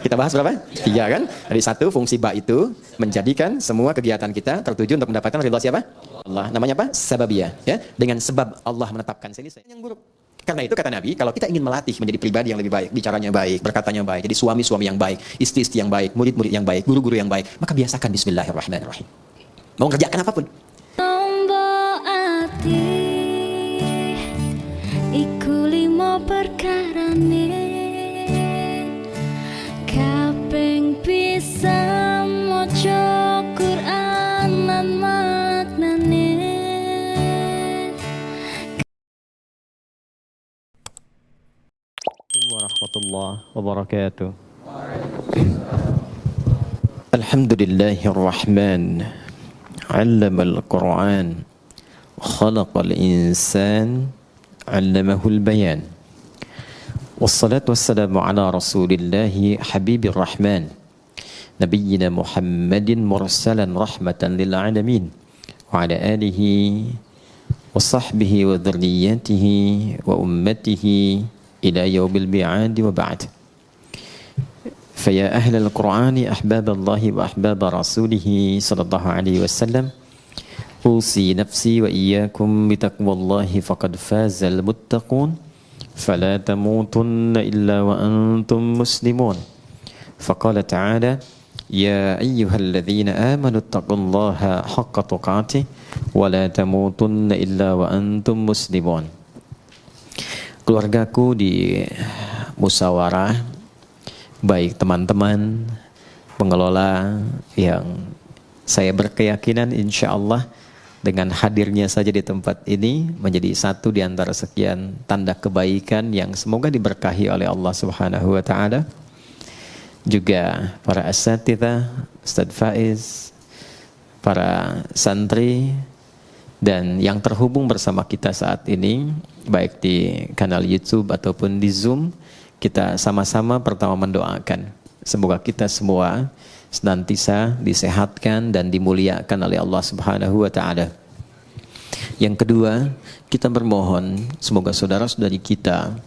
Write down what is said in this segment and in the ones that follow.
Kita bahas berapa? 3 kan? Dari 1, fungsi ba itu menjadikan semua kegiatan kita tertuju untuk mendapatkan ridha siapa? Allah. Namanya apa? Sababiyah. Ya? Dengan sebab Allah menetapkan sini yang buruk. Karena itu kata Nabi, kalau kita ingin melatih menjadi pribadi yang lebih baik, bicaranya baik, berkatanya baik, jadi suami-suami yang baik, istri-istri yang baik, murid-murid yang baik, guru-guru yang baik, maka biasakan bismillahirrahmanirrahim. Mau ngerjakan apapun. Tombol ati iku 5 perkarane kaping pisan maca Quran lan maknane. Warahmatullahi wabarakatuh. Alhamdulillahirrahman. 'Allamal Qur'an. Khalaqal insan. 'Allamahul bayan. Wassalatu wassalamu ala Rasulillahi Habibir Rahman. Nabiyyina Muhammadin mursalan rahmatan lil alamin. Wa ala alihi wa sahbihi wa dhurriyyatihi wa ummatihi ila yaumil mi'ad wa ba'd. Faya ahlal Qur'ani ahbaballahi wa ahbab rasulih sallallahu alaihi wasallam, usi nafsi wa iyyakum bitaqwallahi faqad fazal muttaqun, fala tamutunna illa wa antum muslimun. Faqala ta'ala, ya ayyuhalladzina amanu taqullaha haqqa tuqatih wa la tamutunna illa wa antum muslimun. Keluargaku di musyawarah, baik teman-teman pengelola yang saya berkeyakinan insya Allah dengan hadirnya saja di tempat ini menjadi satu di antara sekian tanda kebaikan yang semoga diberkahi oleh Allah Subhanahu wa Ta'ala. Juga para asatidz, Ustaz Faiz, para santri, dan yang terhubung bersama kita saat ini, baik di kanal YouTube ataupun di Zoom, kita sama-sama pertama mendoakan. Semoga kita semua senantiasa disehatkan dan dimuliakan oleh Allah Subhanahu wa Ta'ala. Yang kedua, kita bermohon semoga saudara-saudari kita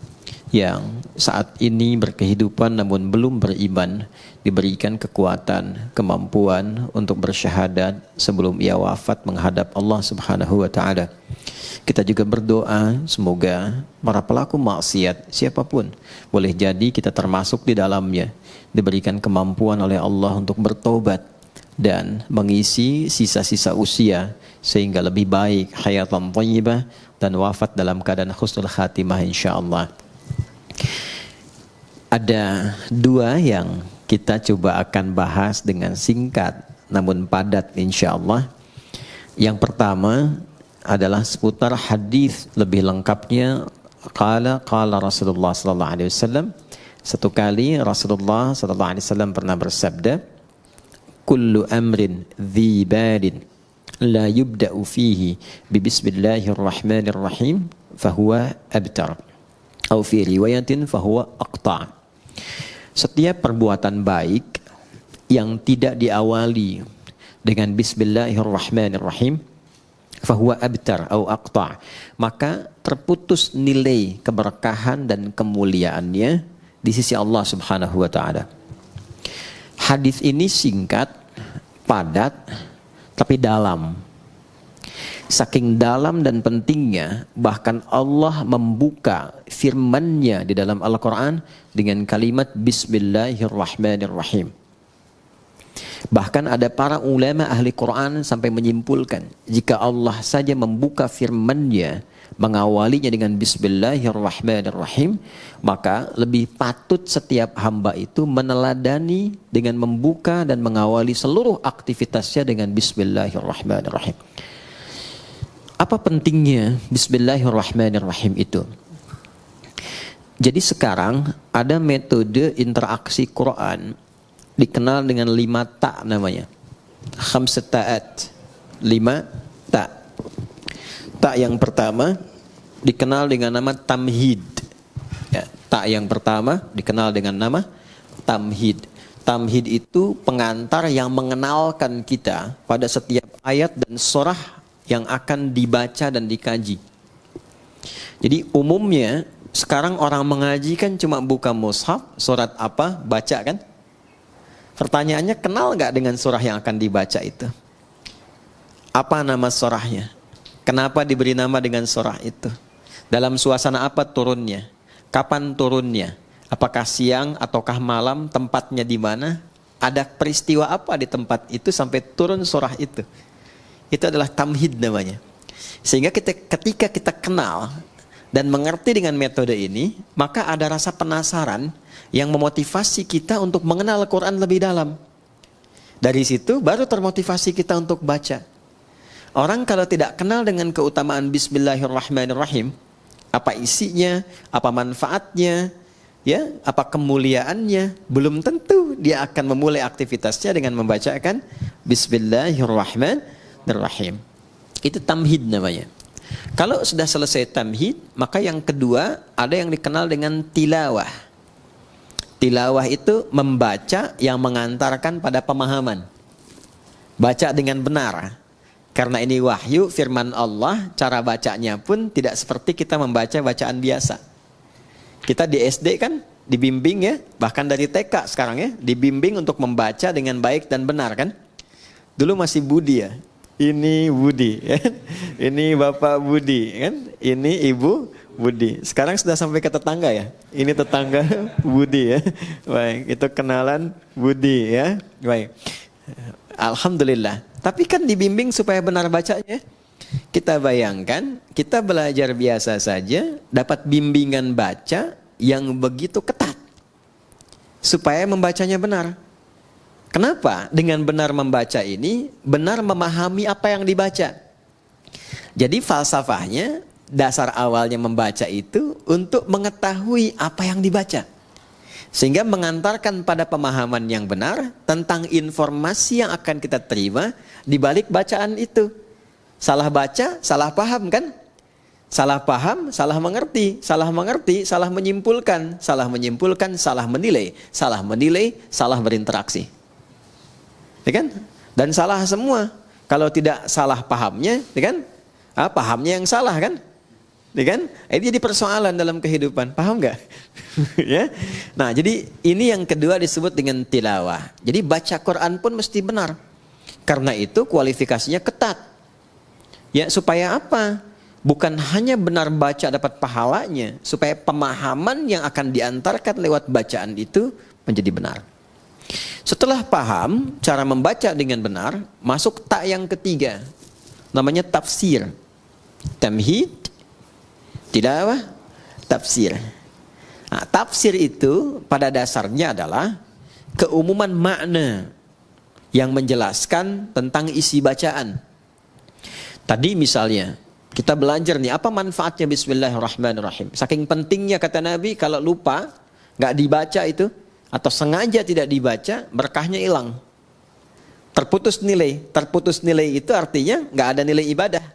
yang saat ini berkehidupan namun belum beriman diberikan kekuatan, kemampuan untuk bersyahadat sebelum ia wafat menghadap Allah Subhanahu wa Ta'ala. Kita juga berdoa semoga para pelaku maksiat siapapun, boleh jadi kita termasuk di dalamnya, diberikan kemampuan oleh Allah untuk bertobat dan mengisi sisa-sisa usia sehingga lebih baik hayatan thayyibah dan wafat dalam keadaan husnul khatimah insyaallah. Ada 2 yang kita coba akan bahas dengan singkat namun padat insyaallah. Yang pertama adalah seputar hadis lebih lengkapnya qala Rasulullah sallallahu alaihi wasallam. Satu kali Rasulullah sallallahu alaihi wasallam pernah bersabda, kullu amrin dhi balin la yubda'u fihi bi bismillahirrahmanirrahim fahuwa abtar. Atau fi riwayatin fahuwa aqta'. Setiap perbuatan baik yang tidak diawali dengan bismillahirrahmanirrahim fahuwa abtar atau aqta', maka terputus nilai keberkahan dan kemuliaannya di sisi Allah Subhanahu wa Ta'ala. Hadis ini singkat, padat, tapi dalam. Saking dalam dan pentingnya, bahkan Allah membuka firman-Nya di dalam Al-Quran dengan kalimat Bismillahirrahmanirrahim. Bahkan ada para ulama ahli Quran sampai menyimpulkan, jika Allah saja membuka firman-Nya, mengawalinya dengan Bismillahirrahmanirrahim, maka lebih patut setiap hamba itu meneladani dengan membuka dan mengawali seluruh aktivitasnya dengan Bismillahirrahmanirrahim. Apa pentingnya Bismillahirrahmanirrahim itu? Jadi sekarang ada metode interaksi Quran dikenal dengan 5 ta namanya. 5 ta'at. 5 ta. Ta yang pertama dikenal dengan nama tamhid. Ya, ta yang pertama dikenal dengan nama tamhid. Tamhid itu pengantar yang mengenalkan kita pada setiap ayat dan surah yang akan dibaca dan dikaji. Jadi umumnya sekarang orang mengaji kan cuma buka mushaf, surat apa, baca kan? Pertanyaannya, kenal nggak dengan surah yang akan dibaca itu? Apa nama surahnya? Kenapa diberi nama dengan surah itu? Dalam suasana apa turunnya? Kapan turunnya? Apakah siang ataukah malam? Tempatnya di mana? Ada peristiwa apa di tempat itu sampai turun surah itu? Itu adalah tamhid namanya. Sehingga ketika kita kenal dan mengerti dengan metode ini, maka ada rasa penasaran yang memotivasi kita untuk mengenal Al-Quran lebih dalam. Dari situ baru termotivasi kita untuk baca. Orang kalau tidak kenal dengan keutamaan Bismillahirrahmanirrahim, apa isinya, apa manfaatnya, ya, apa kemuliaannya, belum tentu dia akan memulai aktivitasnya dengan membacakan Bismillahirrahmanirrahim. Itu tamhid namanya. Kalau sudah selesai tamhid, maka yang kedua ada yang dikenal dengan tilawah. Tilawah itu membaca yang mengantarkan pada pemahaman. Baca dengan benar. Karena ini wahyu, firman Allah, cara bacanya pun tidak seperti kita membaca bacaan biasa. Kita di SD kan dibimbing ya, bahkan dari TK sekarang ya, dibimbing untuk membaca dengan baik dan benar kan. Dulu masih Budi ya. Ini Budi kan? Ini Bapak Budi kan? Ini Ibu Budi. Sekarang sudah sampai ke tetangga ya. Ini tetangga Budi ya. Baik, itu kenalan Budi ya. Baik. Alhamdulillah. Tapi kan dibimbing supaya benar bacanya. Kita bayangkan, kita belajar biasa saja, dapat bimbingan baca yang begitu ketat. Supaya membacanya benar. Kenapa? Dengan benar membaca ini, benar memahami apa yang dibaca. Jadi falsafahnya, dasar awalnya membaca itu untuk mengetahui apa yang dibaca. Sehingga mengantarkan pada pemahaman yang benar tentang informasi yang akan kita terima di balik bacaan itu. Salah baca, salah paham kan? Salah paham, salah mengerti, salah mengerti, salah menyimpulkan, salah menyimpulkan, salah menilai, salah berinteraksi. Ya kan? Dan salah semua. Kalau tidak salah pahamnya, ya kan? Pahamnya yang salah kan? Ya kan? Ini jadi persoalan dalam kehidupan. Paham nggak? Ya. Nah, jadi ini yang kedua disebut dengan tilawah. Jadi baca Quran pun mesti benar. Karena itu kualifikasinya ketat. Ya, supaya apa? Bukan hanya benar baca dapat pahalanya, supaya pemahaman yang akan diantarkan lewat bacaan itu menjadi benar. Setelah paham cara membaca dengan benar, masuk tak yang ketiga, namanya tafsir. Tamhid, tilawah, tafsir. Nah, tafsir itu pada dasarnya adalah keumuman makna yang menjelaskan tentang isi bacaan. Tadi misalnya kita belajar nih, apa manfaatnya Bismillahirrahmanirrahim. Saking pentingnya kata Nabi, kalau lupa, nggak dibaca itu, atau sengaja tidak dibaca, berkahnya hilang. Terputus nilai. Terputus nilai itu artinya nggak ada nilai ibadah.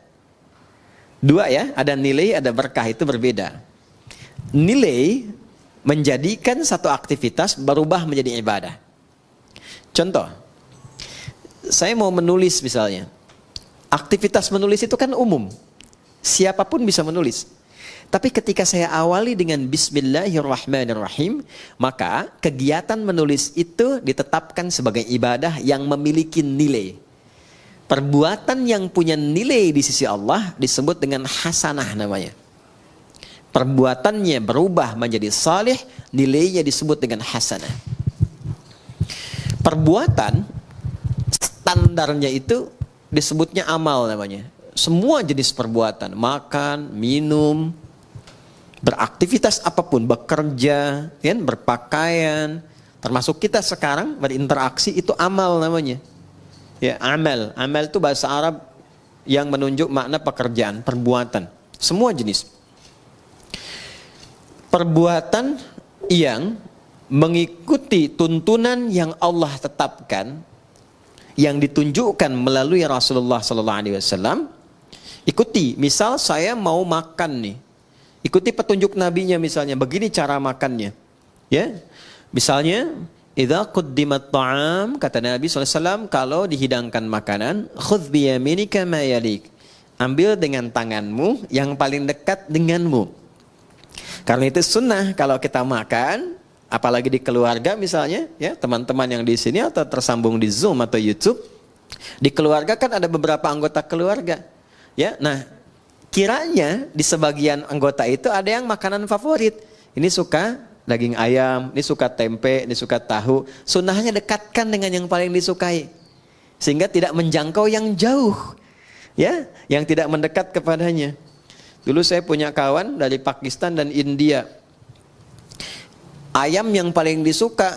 Dua ya, ada nilai, ada berkah, itu berbeda. Nilai menjadikan satu aktivitas berubah menjadi ibadah. Contoh, saya mau menulis misalnya. Aktivitas menulis itu kan umum. Siapapun bisa menulis. Tapi ketika saya awali dengan Bismillahirrahmanirrahim, maka kegiatan menulis itu ditetapkan sebagai ibadah yang memiliki nilai. Perbuatan yang punya nilai di sisi Allah disebut dengan hasanah namanya. Perbuatannya berubah menjadi salih, nilainya disebut dengan hasanah. Perbuatan standarnya itu disebutnya amal namanya. Semua jenis perbuatan, makan, minum, beraktivitas apapun, bekerja, kan, berpakaian, termasuk kita sekarang berinteraksi, itu amal namanya. Ya, amal. Amal itu bahasa Arab yang menunjuk makna pekerjaan, perbuatan. Semua jenis. Perbuatan yang mengikuti tuntunan yang Allah tetapkan, yang ditunjukkan melalui Rasulullah SAW, ikuti. Misal saya mau makan nih, ikuti petunjuk nabinya misalnya, begini cara makannya. Ya, misalnya, idza quddimat ta'am, kata Nabi SAW, kalau dihidangkan makanan, khudh biyaminika ma yalik, ambil dengan tanganmu yang paling dekat denganmu. Karena itu sunnah kalau kita makan, apalagi di keluarga misalnya, ya teman-teman yang di sini atau tersambung di Zoom atau YouTube, di keluarga kan ada beberapa anggota keluarga, ya. Nah, kiranya di sebagian anggota itu ada yang makanan favorit. Ini suka daging ayam, ini suka tempe, ini suka tahu. Sunnahnya dekatkan dengan yang paling disukai, sehingga tidak menjangkau yang jauh, ya, yang tidak mendekat kepadanya. Dulu saya punya kawan dari Pakistan dan India. Ayam yang paling disuka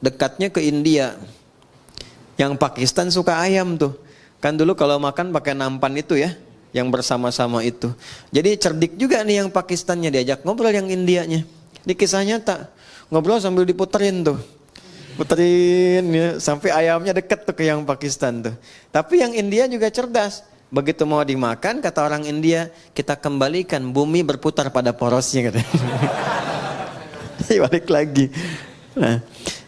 dekatnya ke India. Yang Pakistan suka ayam tuh. Kan dulu kalau makan pakai nampan itu ya, yang bersama-sama itu. Jadi cerdik juga nih yang Pakistannya, diajak ngobrol yang Indianya. Di kisah nyata, ngobrol sambil diputerin tuh. Puterin ya, sampai ayamnya deket tuh ke yang Pakistan tuh. Tapi yang India juga cerdas. Begitu mau dimakan, kata orang India, kita kembalikan bumi berputar pada porosnya, katanya. Balik lagi. Nah,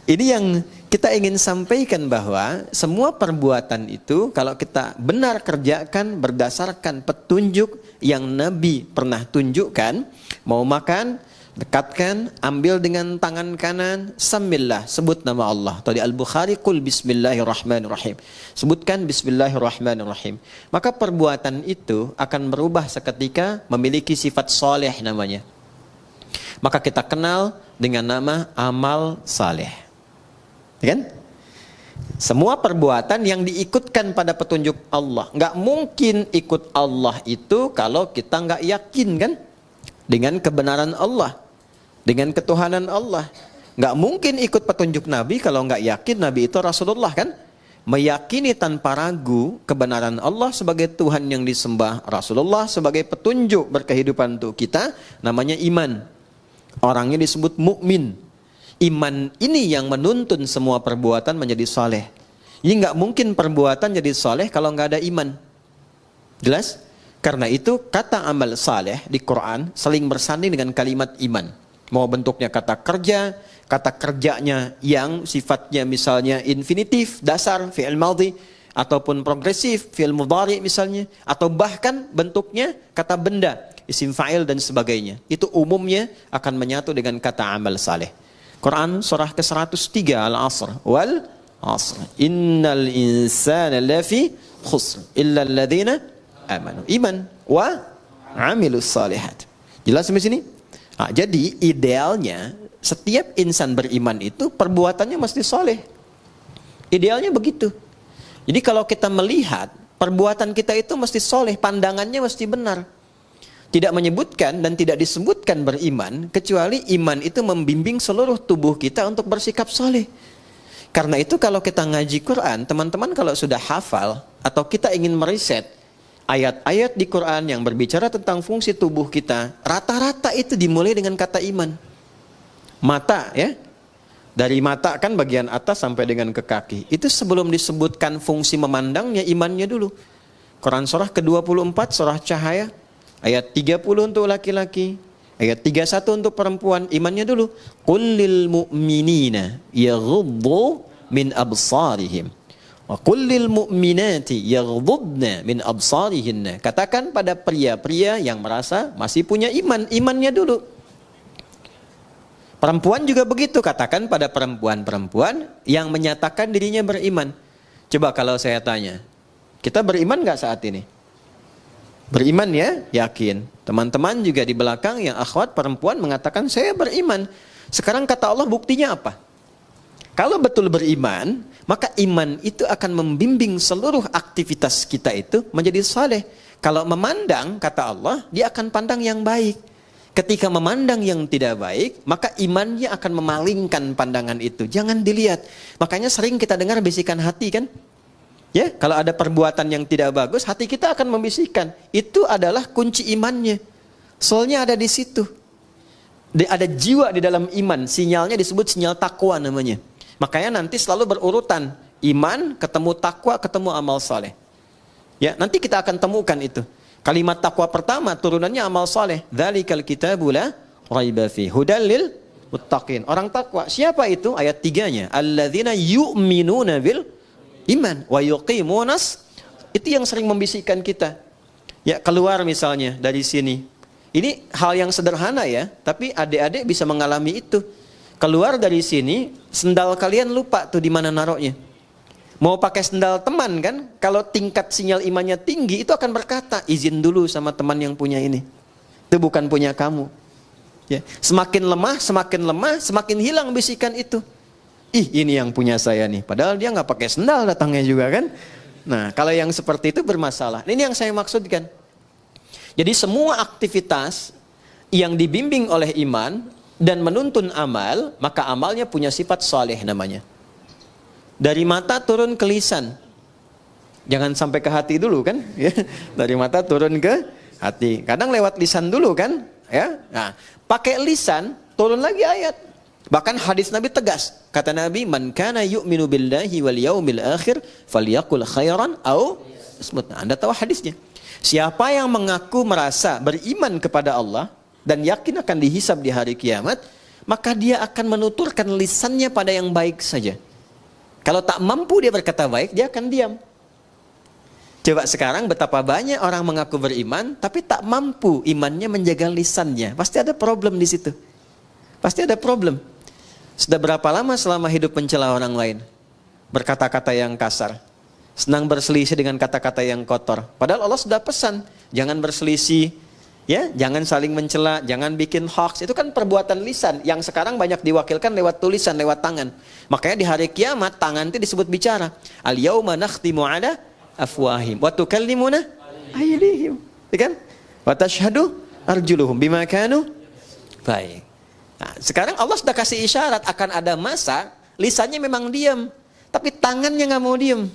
ini yang kita ingin sampaikan, bahwa semua perbuatan itu kalau kita benar kerjakan berdasarkan petunjuk yang Nabi pernah tunjukkan. Mau makan, dekatkan, ambil dengan tangan kanan, samillah, sebut nama Allah. Tadi Al-Bukhari, qul bismillahirrahmanirrahim. Sebutkan bismillahirrahmanirrahim. Maka perbuatan itu akan berubah seketika, memiliki sifat soleh namanya. Maka kita kenal dengan nama amal saleh. Kan? Semua perbuatan yang diikutkan pada petunjuk Allah. Nggak mungkin ikut Allah itu kalau kita nggak yakin, kan? Dengan kebenaran Allah, dengan ketuhanan Allah. Nggak mungkin ikut petunjuk Nabi kalau nggak yakin Nabi itu Rasulullah, kan? Meyakini tanpa ragu kebenaran Allah sebagai Tuhan yang disembah, Rasulullah sebagai petunjuk berkehidupan untuk kita, namanya iman. Orangnya disebut mukmin. Iman ini yang menuntun semua perbuatan menjadi saleh. Jadi nggak mungkin perbuatan jadi saleh kalau nggak ada iman. Jelas? Karena itu kata amal saleh di Quran saling bersanding dengan kalimat iman. Mau bentuknya kata kerja, kata kerjanya yang sifatnya misalnya infinitif, dasar, fi'il madhi, ataupun progresif, fi'il mudhari misalnya, atau bahkan bentuknya kata benda, isim fa'il dan sebagainya. Itu umumnya akan menyatu dengan kata amal saleh. Quran surah ke-103 Al-Asr, wal asr, innal insana lafi khusr illa alladhina amanu, iman wa amilus salihat. Jelas sampai sini? Nah, jadi idealnya setiap insan beriman itu perbuatannya mesti soleh. Idealnya begitu. Jadi kalau kita melihat perbuatan kita itu mesti soleh, pandangannya mesti benar. Tidak menyebutkan dan tidak disebutkan beriman, kecuali iman itu membimbing seluruh tubuh kita untuk bersikap soleh. Karena itu kalau kita ngaji Quran, teman-teman kalau sudah hafal atau kita ingin meriset ayat-ayat di Quran yang berbicara tentang fungsi tubuh kita, rata-rata itu dimulai dengan kata iman. Mata, ya, dari mata kan bagian atas sampai dengan ke kaki, itu sebelum disebutkan fungsi memandangnya, imannya dulu. Quran surah ke-24 surah Cahaya ayat 30 untuk laki-laki, ayat 31 untuk perempuan, imannya dulu. Qul lil mu'minina yaghuddu min absarihim wa qul lil mu'minati yaghuddna min absarihinna. Katakan pada pria-pria yang merasa masih punya iman, imannya dulu. Perempuan juga begitu, katakan pada perempuan-perempuan yang menyatakan dirinya beriman. Coba kalau saya tanya, kita beriman nggak saat ini? Beriman ya, yakin. Teman-teman juga di belakang yang akhwat perempuan mengatakan saya beriman. Sekarang kata Allah buktinya apa? Kalau betul beriman, maka iman itu akan membimbing seluruh aktivitas kita itu menjadi saleh. Kalau memandang, kata Allah, dia akan pandang yang baik. Ketika memandang yang tidak baik, maka imannya akan memalingkan pandangan itu. Jangan dilihat. Makanya sering kita dengar bisikan hati, kan? Ya, kalau ada perbuatan yang tidak bagus, hati kita akan membisikkan. Itu adalah kunci imannya. Soalnya ada di situ. Ada jiwa di dalam iman. Sinyalnya disebut sinyal takwa namanya. Makanya nanti selalu berurutan. Iman, ketemu takwa, ketemu amal saleh. Ya, nanti kita akan temukan itu. Kalimat takwa pertama turunannya amal saleh. Dzalikal kitabu la raiba fi hudal lil muttaqin. Orang takwa. Siapa itu? Ayat 3-nya. Alladzina yu'minuna bil iman wa yuqimunas, itu yang sering membisikkan kita. Ya, keluar misalnya dari sini. Ini hal yang sederhana ya, tapi adik-adik bisa mengalami itu. Keluar dari sini, sendal kalian lupa tuh di mana naruhnya. Mau pakai sendal teman kan? Kalau tingkat sinyal imannya tinggi, itu akan berkata, izin dulu sama teman yang punya ini. Itu bukan punya kamu. Ya. Semakin lemah, semakin hilang bisikan itu. Ih, ini yang punya saya nih. Padahal dia nggak pakai sendal datangnya juga kan? Nah, kalau yang seperti itu bermasalah. Ini yang saya maksudkan. Jadi semua aktivitas yang dibimbing oleh iman dan menuntun amal, maka amalnya punya sifat saleh namanya. Dari mata turun ke lisan. Jangan sampai ke hati dulu kan? Dari mata turun ke hati. Kadang lewat lisan dulu kan? Ya. Nah, pakai lisan turun lagi ayat. Bahkan hadis Nabi tegas. Kata Nabi, "Man kana yu'minu billahi wal yaumil akhir falyaqul khairan aw asmut." Anda tahu hadisnya. Siapa yang mengaku merasa beriman kepada Allah dan yakin akan dihisab di hari kiamat, maka dia akan menuturkan lisannya pada yang baik saja. Kalau tak mampu dia berkata baik, dia akan diam. Coba sekarang betapa banyak orang mengaku beriman, tapi tak mampu imannya menjaga lisannya. Pasti ada problem di situ. Pasti ada problem. Sudah berapa lama selama hidup mencela orang lain? Berkata-kata yang kasar. Senang berselisih dengan kata-kata yang kotor. Padahal Allah sudah pesan, jangan berselisih. Ya, jangan saling mencela, jangan bikin hoax. Itu kan perbuatan lisan yang sekarang banyak diwakilkan lewat tulisan, lewat tangan. Makanya di hari kiamat tangan itu disebut bicara. Al-yauma nakhtimu ala afwahim wa tukallimuna aydihim. Ya kan? Wa tashhadu arjuluhum bima kanu. Baik. Nah, sekarang Allah sudah kasih isyarat akan ada masa lisannya memang diam, tapi tangannya nggak mau diam.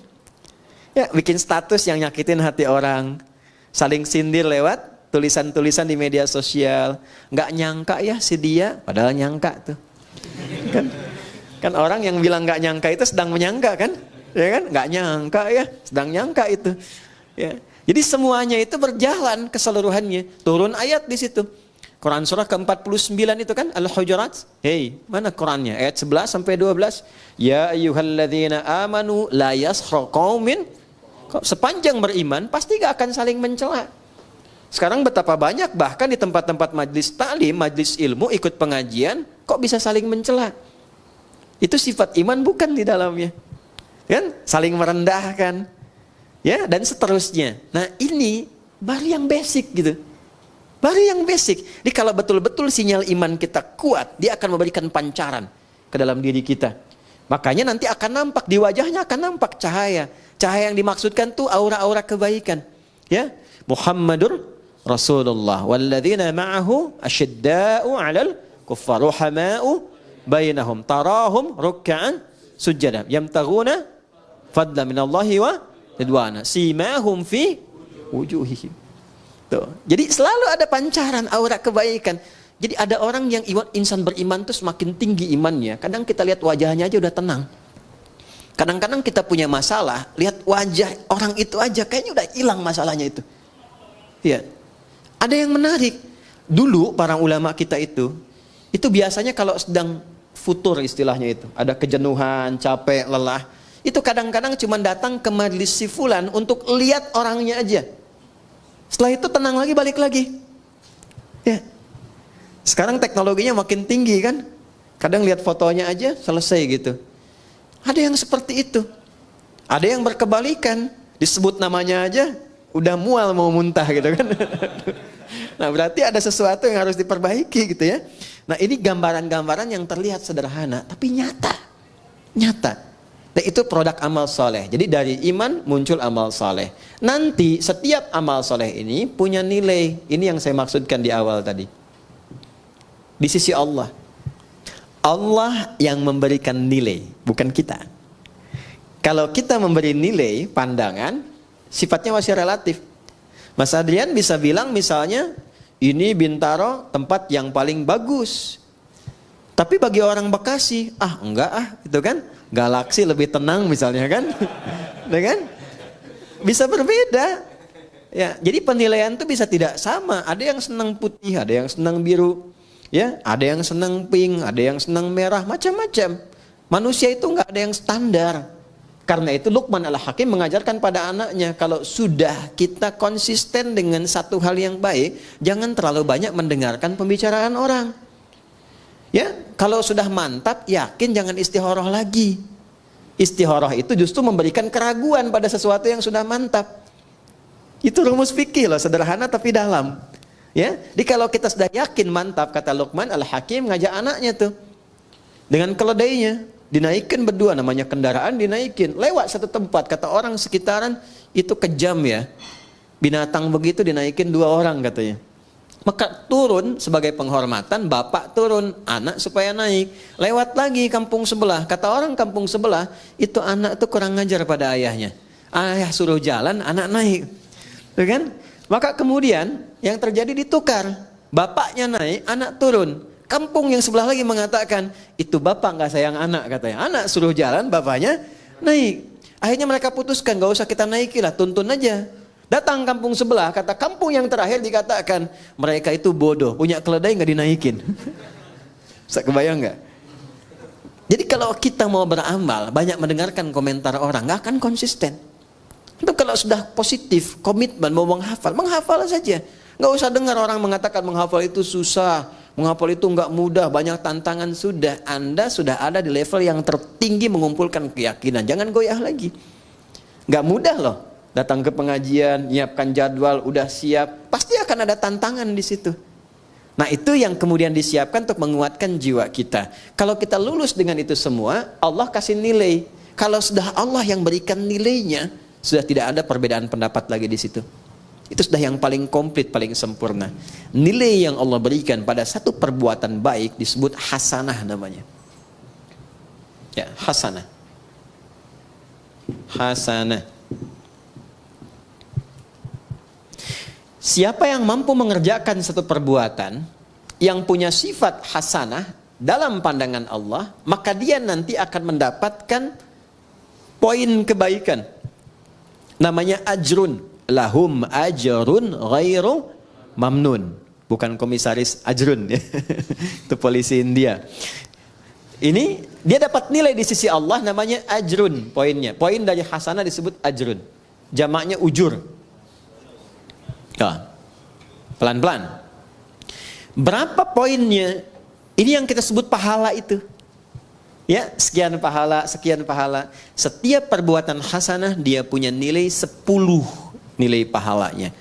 Ya, bikin status yang nyakitin hati orang, saling sindir lewat tulisan-tulisan di media sosial. Nggak nyangka ya si dia, padahal nyangka tuh. Kan orang yang bilang nggak nyangka itu sedang menyangka kan? Ya kan? Nggak nyangka ya, sedang nyangka itu. Ya. Jadi semuanya itu berjalan keseluruhannya. Turun ayat di situ. Quran surah ke-49 itu kan Al-Hujurat. Hei, mana Qurannya? Ayat 11 sampai 12. Ya ayyuhalladzina amanu la yaskhar qaumin. Sepanjang beriman pasti gak akan saling mencela. Sekarang betapa banyak bahkan di tempat-tempat majlis ta'lim, majlis ilmu, ikut pengajian, kok bisa saling mencela? Itu sifat iman bukan di dalamnya. Kan? Saling merendahkan. Ya, dan seterusnya. Nah, ini baru yang basic gitu. Baru yang basic. Jadi kalau betul-betul sinyal iman kita kuat, dia akan memberikan pancaran ke dalam diri kita. Makanya nanti akan nampak, di wajahnya akan nampak cahaya. Cahaya yang dimaksudkan tuh aura-aura kebaikan. Ya, Muhammadur Rasulullah walladzina ma'ahu asyidda'u 'alal kuffar ruhama'u bainahum tarahum ruk'an sujada yamtaghuna fadlan minallahi wa ridwana simahum fi wujuhihim. Tuh. Jadi selalu ada pancaran aura kebaikan. Jadi ada orang yang insan beriman tuh semakin tinggi imannya. Kadang kita lihat wajahnya aja udah tenang. Kadang-kadang kita punya masalah, lihat wajah orang itu aja kayaknya udah hilang masalahnya itu. Ya. Ada yang menarik. Dulu para ulama kita itu biasanya kalau sedang futur istilahnya itu, ada kejenuhan, capek, lelah, itu kadang-kadang cuma datang ke majelis si fulan untuk lihat orangnya aja. Setelah itu tenang lagi, balik lagi. Ya. Sekarang teknologinya makin tinggi kan? Kadang lihat fotonya aja selesai gitu. Ada yang seperti itu. Ada yang berkebalikan, disebut namanya aja udah mual mau muntah gitu kan. Nah, berarti ada sesuatu yang harus diperbaiki gitu ya. Nah, ini gambaran-gambaran yang terlihat sederhana tapi nyata. Nyata. Dan itu produk amal soleh. Jadi dari iman muncul amal soleh. Nanti setiap amal soleh ini punya nilai. Ini yang saya maksudkan di awal tadi. Di sisi Allah. Allah yang memberikan nilai, bukan kita. Kalau kita memberi nilai, pandangan, sifatnya masih relatif. Mas Adrian bisa bilang misalnya, ini Bintaro tempat yang paling bagus. Tapi bagi orang Bekasi, enggak gitu kan. Galaksi lebih tenang misalnya kan. Kan? Bisa berbeda. Ya, jadi penilaian itu bisa tidak sama. Ada yang senang putih, ada yang senang biru. Ya, ada yang senang pink, ada yang senang merah, macam-macam. Manusia itu enggak ada yang standar. Karena itu Luqman Al-Hakim mengajarkan pada anaknya, kalau sudah kita konsisten dengan satu hal yang baik, jangan terlalu banyak mendengarkan pembicaraan orang. Ya, kalau sudah mantap, yakin, jangan istikharah lagi. Istikharah itu justru memberikan keraguan pada sesuatu yang sudah mantap. Itu rumus fikih loh, sederhana tapi dalam. Ya, jadi kalau kita sudah yakin mantap, kata Luqman Al-Hakim ngajak anaknya tuh dengan keledainya, dinaikin berdua, namanya kendaraan dinaikin, lewat satu tempat, kata orang sekitaran itu kejam ya, binatang begitu dinaikin 2 orang katanya. Maka turun sebagai penghormatan, bapak turun, anak supaya naik, lewat lagi kampung sebelah, kata orang kampung sebelah itu anak tuh kurang ngajar pada ayahnya, ayah suruh jalan, anak naik, tuh kan? Maka kemudian yang terjadi ditukar, bapaknya naik, anak turun. Kampung yang sebelah lagi mengatakan, itu bapak nggak sayang anak katanya. Anak suruh jalan, bapaknya naik. Akhirnya mereka putuskan, nggak usah kita naikilah, tuntun aja. Datang kampung sebelah, kata kampung yang terakhir dikatakan, mereka itu bodoh, punya keledai nggak dinaikin. Bisa kebayang nggak? Jadi kalau kita mau beramal, banyak mendengarkan komentar orang, nggak akan konsisten. Itu kalau sudah positif, komitmen mau menghafal saja. Nggak usah dengar orang mengatakan menghafal itu susah, menghafal itu nggak mudah, banyak tantangan. Sudah, Anda sudah ada di level yang tertinggi mengumpulkan keyakinan. Jangan goyah lagi. Nggak mudah loh. Datang ke pengajian, nyiapkan jadwal, udah siap, pasti akan ada tantangan di situ. Nah itu yang kemudian disiapkan untuk menguatkan jiwa kita. Kalau kita lulus dengan itu semua, Allah kasih nilai. Kalau sudah Allah yang berikan nilainya, sudah tidak ada perbedaan pendapat lagi di situ. Itu sudah yang paling komplit, paling sempurna. Nilai yang Allah berikan pada satu perbuatan baik disebut hasanah namanya. Ya, hasanah. Hasanah. Siapa yang mampu mengerjakan satu perbuatan yang punya sifat hasanah dalam pandangan Allah, maka dia nanti akan mendapatkan poin kebaikan. Namanya ajrun, lahum ajrun ghairu mamnun. Bukan komisaris ajrun ya. Itu polisi India. Ini dia dapat nilai di sisi Allah namanya ajrun, poinnya. Poin dari hasanah disebut ajrun. Jamaknya ujur. Pelan-pelan. Berapa poinnya? Ini yang kita sebut pahala itu. Ya, sekian pahala, sekian pahala. Setiap perbuatan hasanah dia punya nilai 10 nilai pahalanya.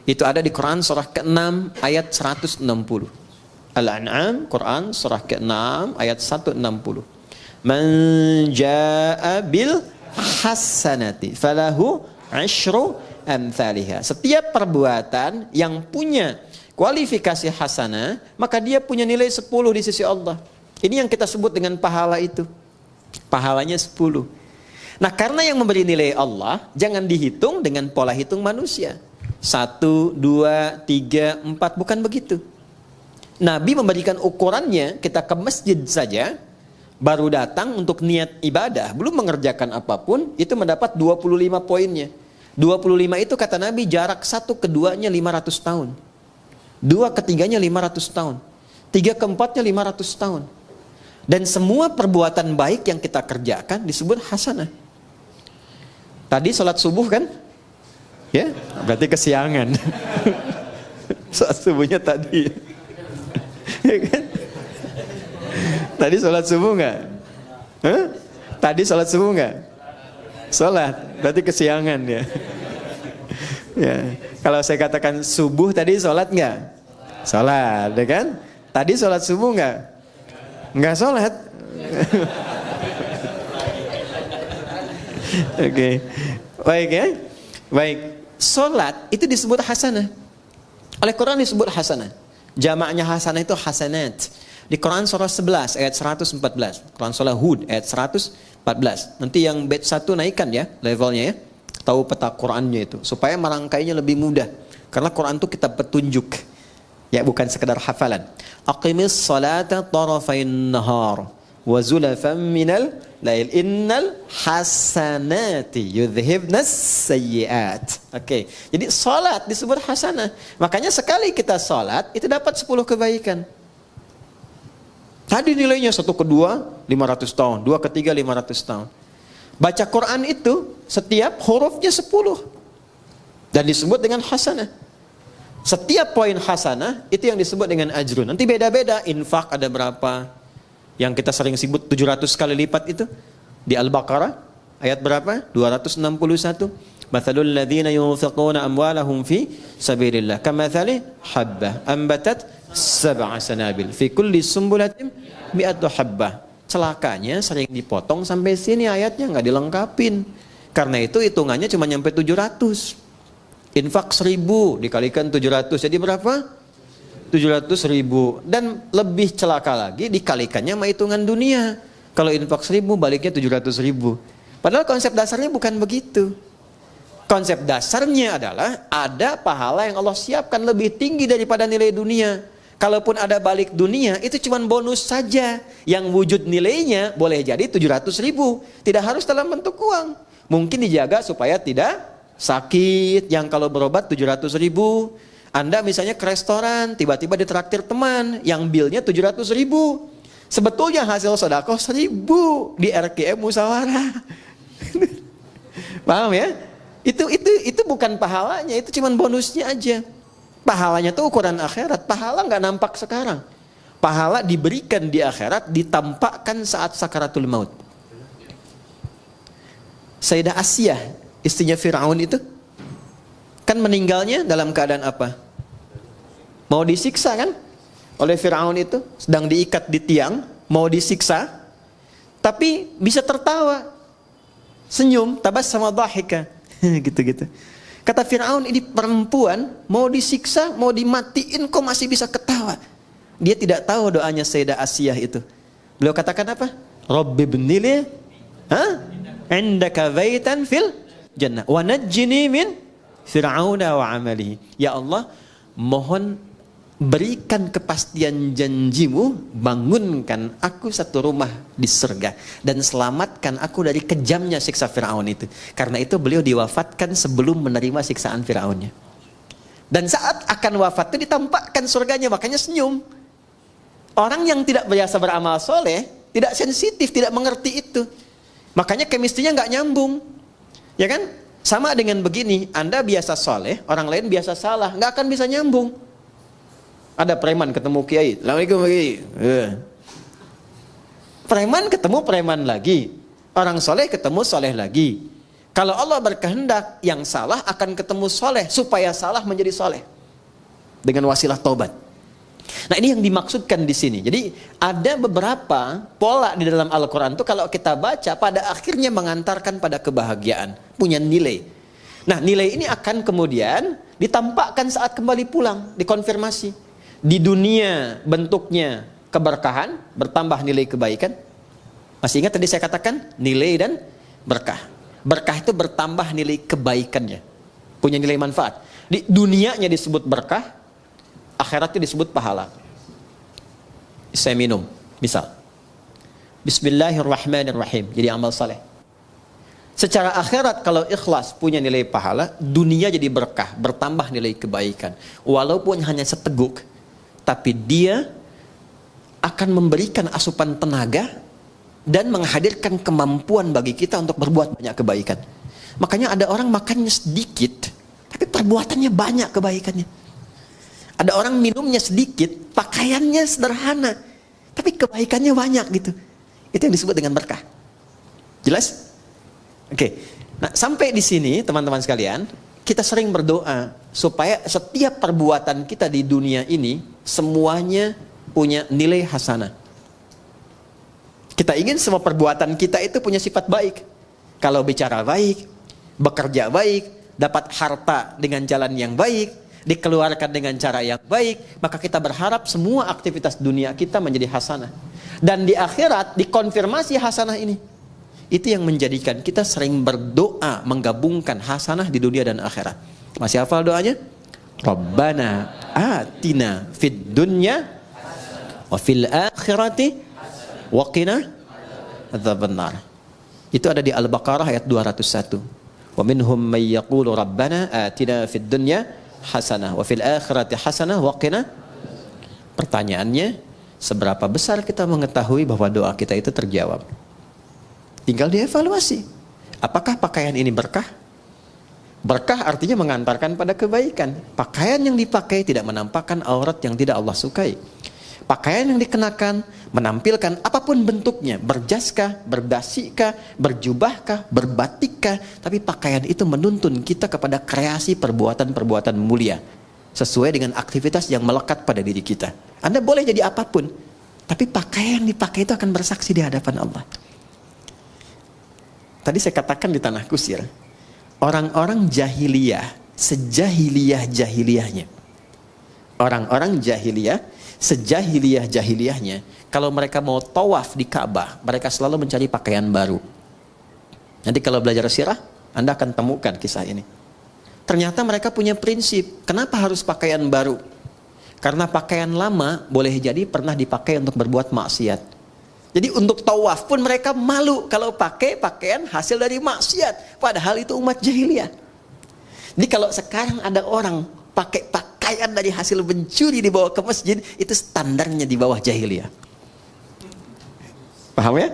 Itu ada di Quran surah ke-6 ayat 160. Al-An'am, Quran surah ke-6 ayat 160. Man jaa'a bil hasanati falahu 'asyru amsalihha. Setiap perbuatan yang punya kualifikasi hasanah, maka dia punya nilai 10 di sisi Allah. Ini yang kita sebut dengan pahala itu. Pahalanya 10. Nah karena yang memberi nilai Allah, jangan dihitung dengan pola hitung manusia. 1, 2, 3, 4, bukan begitu. Nabi memberikan ukurannya, kita ke masjid saja, baru datang untuk niat ibadah, belum mengerjakan apapun, itu mendapat 25 poinnya. 25 itu kata Nabi jarak 1 ke 2-nya 500 tahun. 2 ke 3-nya 500 tahun. 3 ke 4-nya 500 tahun. Dan semua perbuatan baik yang kita kerjakan disebut hasanah. Tadi sholat subuh kan? Ya, berarti kesiangan. Sholat subuhnya tadi. Ya kan? Tadi sholat subuh nggak? Tadi sholat subuh nggak? Sholat, berarti kesiangan ya. Ya, kalau saya katakan subuh tadi sholat nggak? Sholat, ya kan? Tadi sholat subuh nggak? Nggak sholat. Oke, baik ya. Baik, sholat itu disebut hasanah. Oleh Quran disebut hasanah. Jamaknya hasanah itu hasanat. Di Quran surah 11 ayat 114. Quran surah Hud ayat 114. Nanti yang bait 1 naikkan ya levelnya ya. Tahu peta Qurannya itu supaya merangkainya lebih mudah. Karena Quran itu kitab petunjuk. Ya bukan sekedar hafalan. Aqimis salata tarafain nahar wa zulafan minal lail innal hasanati yudhhibnas sayyiat. Oke. Jadi salat disebut hasanah. Makanya sekali kita salat itu dapat 10 kebaikan. Tadi nilainya 1 ke 2 500 tahun, 2 ke 3 500 tahun. Baca Quran itu setiap hurufnya 10 dan disebut dengan hasanah. Setiap poin hasanah itu yang disebut dengan ajrun. Nanti beda-beda. Infak ada berapa? Yang kita sering sebut 700 kali lipat itu. Di Al-Baqarah ayat berapa? 261. Mathalul ladzina yunfiquna amwalahum fi sabilillah kamathali habbah ambatat sab'a sanabil fi kulli sumbulatin mi'atu habbah. Celakanya sering dipotong sampai sini ayatnya, nggak dilengkapin. Karena itu hitungannya cuma nyampe 700. Infak 1000 dikalikan 700 jadi berapa? 700.000. Dan lebih celaka lagi dikalikannya sama hitungan dunia. Kalau infak 1000 baliknya 700.000. Padahal konsep dasarnya bukan begitu. Konsep dasarnya adalah ada pahala yang Allah siapkan lebih tinggi daripada nilai dunia. Kalaupun ada balik dunia itu cuma bonus saja. Yang wujud nilainya boleh jadi 700.000. Tidak harus dalam bentuk uang. Mungkin dijaga supaya tidak sakit, yang kalau berobat 700.000. Anda misalnya ke restoran, tiba-tiba ditraktir teman, yang bilnya 700.000. Sebetulnya hasil sedekah 1.000 di RKM Musyawarah. Paham ya? Itu bukan pahalanya, itu cuma bonusnya aja. Pahalanya tuh ukuran akhirat. Pahala nggak nampak sekarang. Pahala diberikan di akhirat, ditampakkan saat sakaratul maut. Sayyidah Asiyah, istrinya Fir'aun itu kan meninggalnya dalam keadaan apa? Mau disiksa kan? Oleh Fir'aun itu sedang diikat di tiang, mau disiksa, tapi bisa tertawa, senyum, tabassama dhahika, gitu-gitu. Kata Fir'aun, ini perempuan mau disiksa, mau dimatiin kok masih bisa ketawa. Dia tidak tahu doanya Sayyidah Asiyah itu. Beliau katakan apa? Rabbi ibnili indaka baitan fil jannah wa najjini min fir'auna wa amalihi. Ya Allah, mohon berikan kepastian janjimu, bangunkan aku satu rumah di surga dan selamatkan aku dari kejamnya siksa Fir'aun itu. Karena itu beliau diwafatkan sebelum menerima siksaan Fir'aunnya. Dan saat akan wafat itu ditampakkan surganya, makanya senyum. Orang yang tidak biasa beramal soleh tidak sensitif, tidak mengerti itu. Makanya kemistrinya nggak nyambung. Ya kan? Sama dengan begini, Anda biasa soleh, orang lain biasa salah, nggak akan bisa nyambung. Ada preman ketemu kiai, Assalamualaikum kiai. Preman ketemu preman lagi, orang soleh ketemu soleh lagi. Kalau Allah berkehendak, yang salah akan ketemu soleh, supaya salah menjadi soleh dengan wasilah taubat. Nah, ini yang dimaksudkan di sini. Jadi ada beberapa pola di dalam Al-Quran itu kalau kita baca pada akhirnya mengantarkan pada kebahagiaan, punya nilai. Nah, nilai ini akan kemudian ditampakkan saat kembali pulang, dikonfirmasi. Di dunia bentuknya keberkahan, bertambah nilai kebaikan. Masih ingat tadi saya katakan nilai dan berkah. Berkah itu bertambah nilai kebaikannya, punya nilai manfaat. Di dunianya disebut berkah, akhiratnya disebut pahala. Saya minum, misal Bismillahirrahmanirrahim, jadi amal saleh. Secara akhirat kalau ikhlas punya nilai pahala, dunia jadi berkah, bertambah nilai kebaikan. Walaupun hanya seteguk, tapi dia akan memberikan asupan tenaga dan menghadirkan kemampuan bagi kita untuk berbuat banyak kebaikan. Makanya ada orang makannya sedikit, tapi perbuatannya banyak kebaikannya. Ada orang minumnya sedikit, pakaiannya sederhana, tapi kebaikannya banyak gitu. Itu yang disebut dengan berkah. Jelas? Oke. Nah, sampai di sini teman-teman sekalian, kita sering berdoa supaya setiap perbuatan kita di dunia ini semuanya punya nilai hasanah. Kita ingin semua perbuatan kita itu punya sifat baik. Kalau bicara baik, bekerja baik, dapat harta dengan jalan yang baik, dikeluarkan dengan cara yang baik, maka kita berharap semua aktivitas dunia kita menjadi hasanah. Dan di akhirat dikonfirmasi hasanah ini. Itu yang menjadikan kita sering berdoa menggabungkan hasanah di dunia dan akhirat. Masih hafal doanya? Rabbana atina fid dunya wa fil akhirati wa qina adzabannar. Itu ada di Al-Baqarah ayat 201. Wa minhum may yaqulu rabbana atina fid dunya hasanah wa fil akhirati hasanah wa qina. Pertanyaannya, seberapa besar kita mengetahui bahwa doa kita itu terjawab? Tinggal dievaluasi. Apakah pakaian ini berkah? Berkah artinya mengantarkan pada kebaikan. Pakaian yang dipakai tidak menampakkan aurat yang tidak Allah sukai. Pakaian yang dikenakan menampilkan apapun bentuknya, berjaskah, berdasikah, berjubahkah, berbatikkah, tapi pakaian itu menuntun kita kepada kreasi perbuatan-perbuatan mulia sesuai dengan aktivitas yang melekat pada diri kita. Anda boleh jadi apapun, tapi pakaian yang dipakai itu akan bersaksi di hadapan Allah. Tadi saya katakan di tanah kusir, orang-orang jahiliyah, sejahiliyah-jahiliyahnya, orang-orang jahiliyah, sejahiliyah-jahiliyahnya, kalau mereka mau tawaf di Ka'bah, mereka selalu mencari pakaian baru. Nanti kalau belajar sirah, Anda akan temukan kisah ini. Ternyata mereka punya prinsip, kenapa harus pakaian baru? Karena pakaian lama boleh jadi pernah dipakai untuk berbuat maksiat. Jadi untuk tawaf pun mereka malu kalau pakai pakaian hasil dari maksiat. Padahal itu umat jahiliyah. Jadi kalau sekarang ada orang pakai pakaian dari hasil mencuri dibawa ke masjid, itu standarnya di bawah jahiliyah. Paham ya?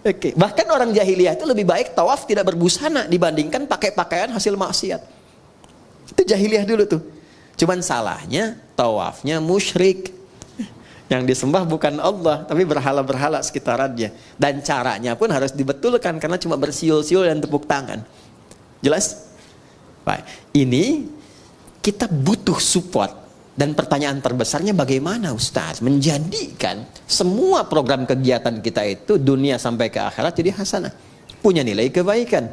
Oke. Bahkan orang jahiliyah itu lebih baik tawaf tidak berbusana dibandingkan pakai pakaian hasil maksiat. Itu jahiliyah dulu tuh. Cuman salahnya tawafnya musyrik. Yang disembah bukan Allah, tapi berhala-berhala sekitarannya. Dan caranya pun harus dibetulkan karena cuma bersiul-siul dan tepuk tangan. Jelas? Baik. Ini kita butuh support. Dan pertanyaan terbesarnya bagaimana Ustaz menjadikan semua program kegiatan kita itu dunia sampai ke akhirat jadi hasanah, punya nilai kebaikan,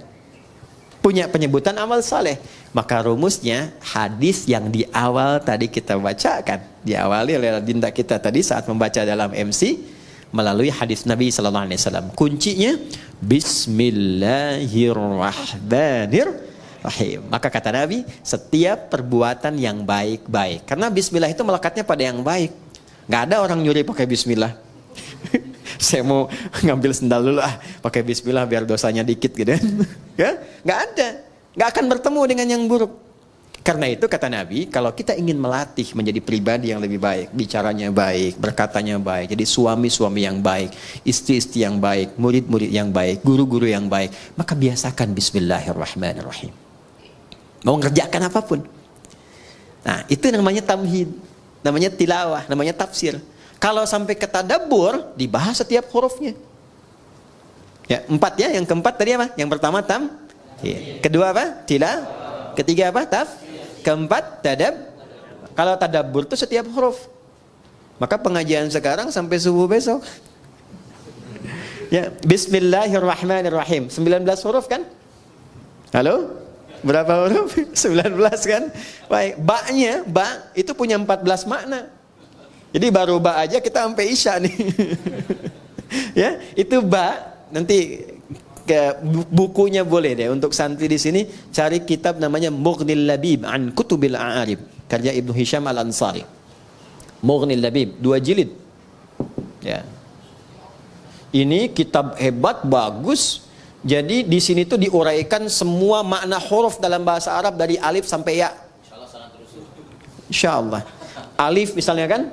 punya penyebutan amal saleh. Maka rumusnya hadis yang di awal tadi kita bacakan, diawali oleh dinda kita tadi saat membaca dalam MC melalui hadis Nabi sallallahu alaihi wasallam. Kuncinya bismillahirrahmanirrahim. Maka kata Nabi, setiap perbuatan yang baik-baik. Karena bismillah itu melekatnya pada yang baik. Nggak ada orang nyuri pakai bismillah. Saya mau ngambil sendal dulu, pakai bismillah biar dosanya dikit gitu. Ya, nggak ada. Nggak akan bertemu dengan yang buruk. Karena itu kata Nabi, kalau kita ingin melatih menjadi pribadi yang lebih baik, bicaranya baik, berkatanya baik, jadi suami-suami yang baik, istri-istri yang baik, murid-murid yang baik, guru-guru yang baik, maka biasakan bismillahirrahmanirrahim. Mau ngerjakan apapun. Nah, itu namanya tamhid, namanya tilawah, namanya tafsir. Kalau sampai ke tadabbur, dibahas setiap hurufnya. Ya, 4 ya, yang keempat tadi apa? Yang pertama kedua apa? Ketiga apa? Keempat Kalau tadabbur itu setiap huruf. Maka pengajian sekarang sampai subuh besok. Ya, bismillahirrahmanirrahim. 19 huruf kan? Halo? Berapa huruf? 19 kan? Baik, ba itu punya 14 makna. Jadi baru ba aja kita sampai isya nih. Ya, itu ba. Nanti ke bukunya boleh deh untuk santri di sini cari kitab namanya Mughnil Labib an Kutubil A'arib karya Ibnu Hisham Al-Ansari. Mughnil Labib 2 jilid. Ya. Ini kitab hebat, bagus. Jadi di sini tuh diuraikan semua makna huruf dalam bahasa Arab dari alif sampai ya. Insyaallah. Alif misalnya kan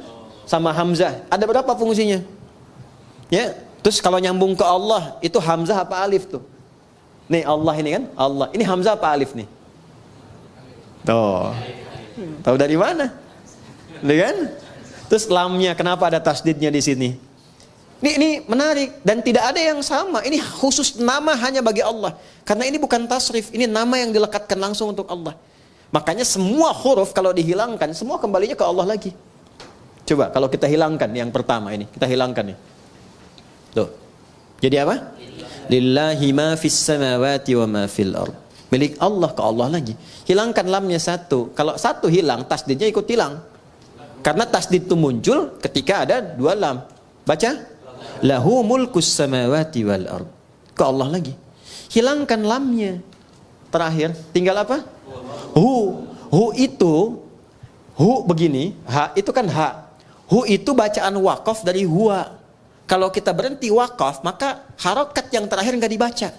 sama hamzah, ada berapa fungsinya? Ya, terus kalau nyambung ke Allah itu hamzah apa alif tuh? Nih Allah ini kan, Allah. Ini hamzah apa alif nih? Tuh. Tahu dari mana? Nih kan? Terus lamnya kenapa ada tasdidnya di sini? Ini menarik dan tidak ada yang sama. Ini khusus nama hanya bagi Allah. Karena ini bukan tasrif, ini nama yang dilekatkan langsung untuk Allah. Makanya semua huruf kalau dihilangkan, semua kembalinya ke Allah lagi. Coba kalau kita hilangkan yang pertama ini, kita hilangkan nih. Tuh. Jadi apa? Lillahi ma fis samawati wa ma fil ard. Milik Allah ke Allah lagi. Hilangkan lamnya satu. Kalau satu hilang, tasdidnya ikut hilang. Karena tasdid itu muncul ketika ada 2 lam. Baca? Lahu mulkus samawati wal ard. Ke Allah lagi. Hilangkan lamnya. Terakhir tinggal apa? Hu itu begini, ha itu kan ha. Hu itu bacaan wakaf dari huwa. Kalau kita berhenti wakaf, maka harokat yang terakhir nggak dibaca.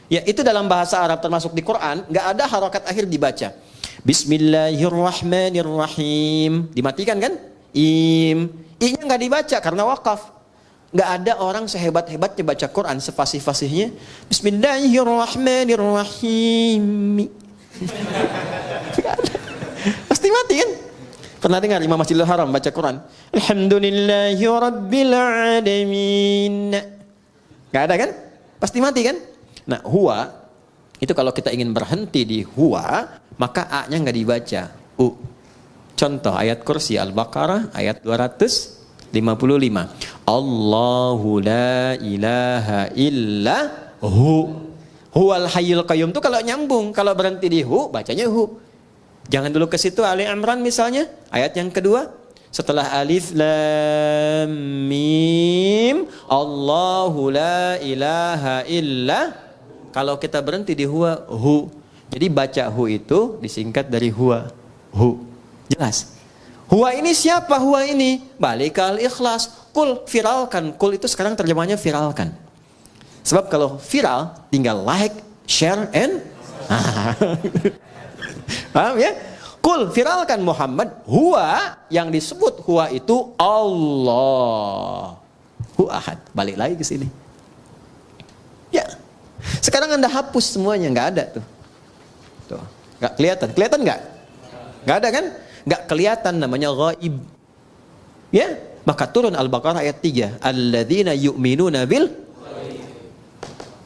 Ya, itu dalam bahasa Arab termasuk di Quran, nggak ada harokat akhir dibaca. Bismillahirrahmanirrahim. Dimatikan kan? I-nya nggak dibaca karena wakaf. Nggak ada orang sehebat-hebatnya baca Quran, sefasih-fasihnya Bismillahirrahmanirrahim. Pasti mati kan? Pernah dengar Imam Masjidil Haram baca Quran? Alhamdulillahi Rabbil Alamin. Gak ada kan? Pasti mati kan? Nah, huwa itu kalau kita ingin berhenti di huwa, maka A-nya nggak dibaca. U. Contoh ayat kursi Al-Baqarah ayat 255. Allahu la ilaha illa hu. Huwal hayyul qayyum itu kalau nyambung, kalau berhenti di hu, bacanya hu. Jangan dulu ke situ. Ali Imran misalnya ayat yang kedua setelah alif lam mim Allahu la ilaha illa, kalau kita berhenti di huwa hu. Jadi baca hu itu disingkat dari huwa hu. Jelas. Huwa ini siapa? Huwa ini balik ke al-ikhlas. Kul, viralkan. Kul itu sekarang terjemahnya viralkan. Sebab kalau viral tinggal like, share and paham ya? Kul, viralkan Muhammad. Huwa, yang disebut huwa itu Allah. Hu ahad. Balik lagi ke sini. Ya. Sekarang Anda hapus semuanya, nggak ada tuh. Tuh, nggak kelihatan. Kelihatan nggak? Nggak ada kan? Nggak kelihatan, namanya ghaib. Ya, maka turun Al-Baqarah ayat 3. Alladzina yu'minuna bil.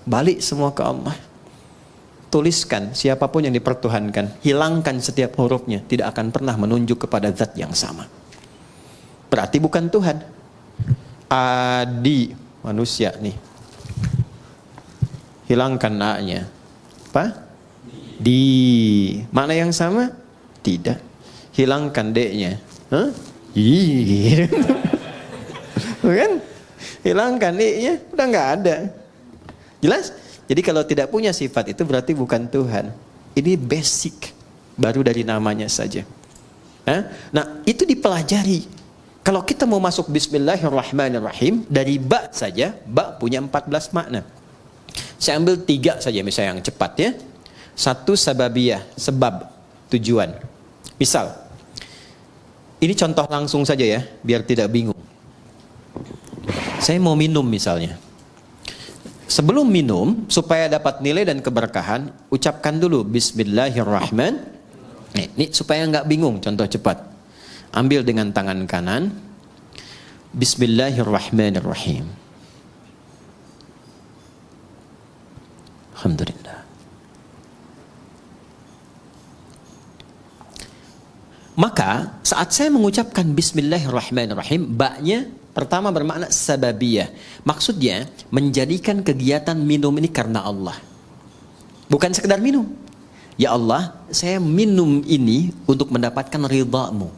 Balik semua ke Allah. Tuliskan siapapun yang dipertuhankan, hilangkan setiap hurufnya, tidak akan pernah menunjuk kepada zat yang sama. Berarti bukan Tuhan. Adi, manusia nih. Hilangkan A-nya. Apa? Di. Mana yang sama? Tidak. Hilangkan D-nya. Hah? Kan? Hilangkan D-nya, udah nggak ada. Jelas? Jadi kalau tidak punya sifat itu berarti bukan Tuhan. Ini basic, baru dari namanya saja. Nah, itu dipelajari. Kalau kita mau masuk Bismillahirrahmanirrahim, dari ba saja, ba punya 14 makna. Saya ambil 3 saja misalnya yang cepat ya. 1 sababiyah, sebab, tujuan. Misal, ini contoh langsung saja ya, biar tidak bingung. Saya mau minum misalnya. Sebelum minum, supaya dapat nilai dan keberkahan, ucapkan dulu Bismillahirrahmanirrahim. Ini supaya nggak bingung, contoh cepat. Ambil dengan tangan kanan. Bismillahirrahmanirrahim. Alhamdulillah. Maka saat saya mengucapkan Bismillahirrahmanirrahim, ba-nya pertama bermakna sababiyah. Maksudnya menjadikan kegiatan minum ini karena Allah. Bukan sekedar minum. Ya Allah, saya minum ini untuk mendapatkan ridha-Mu.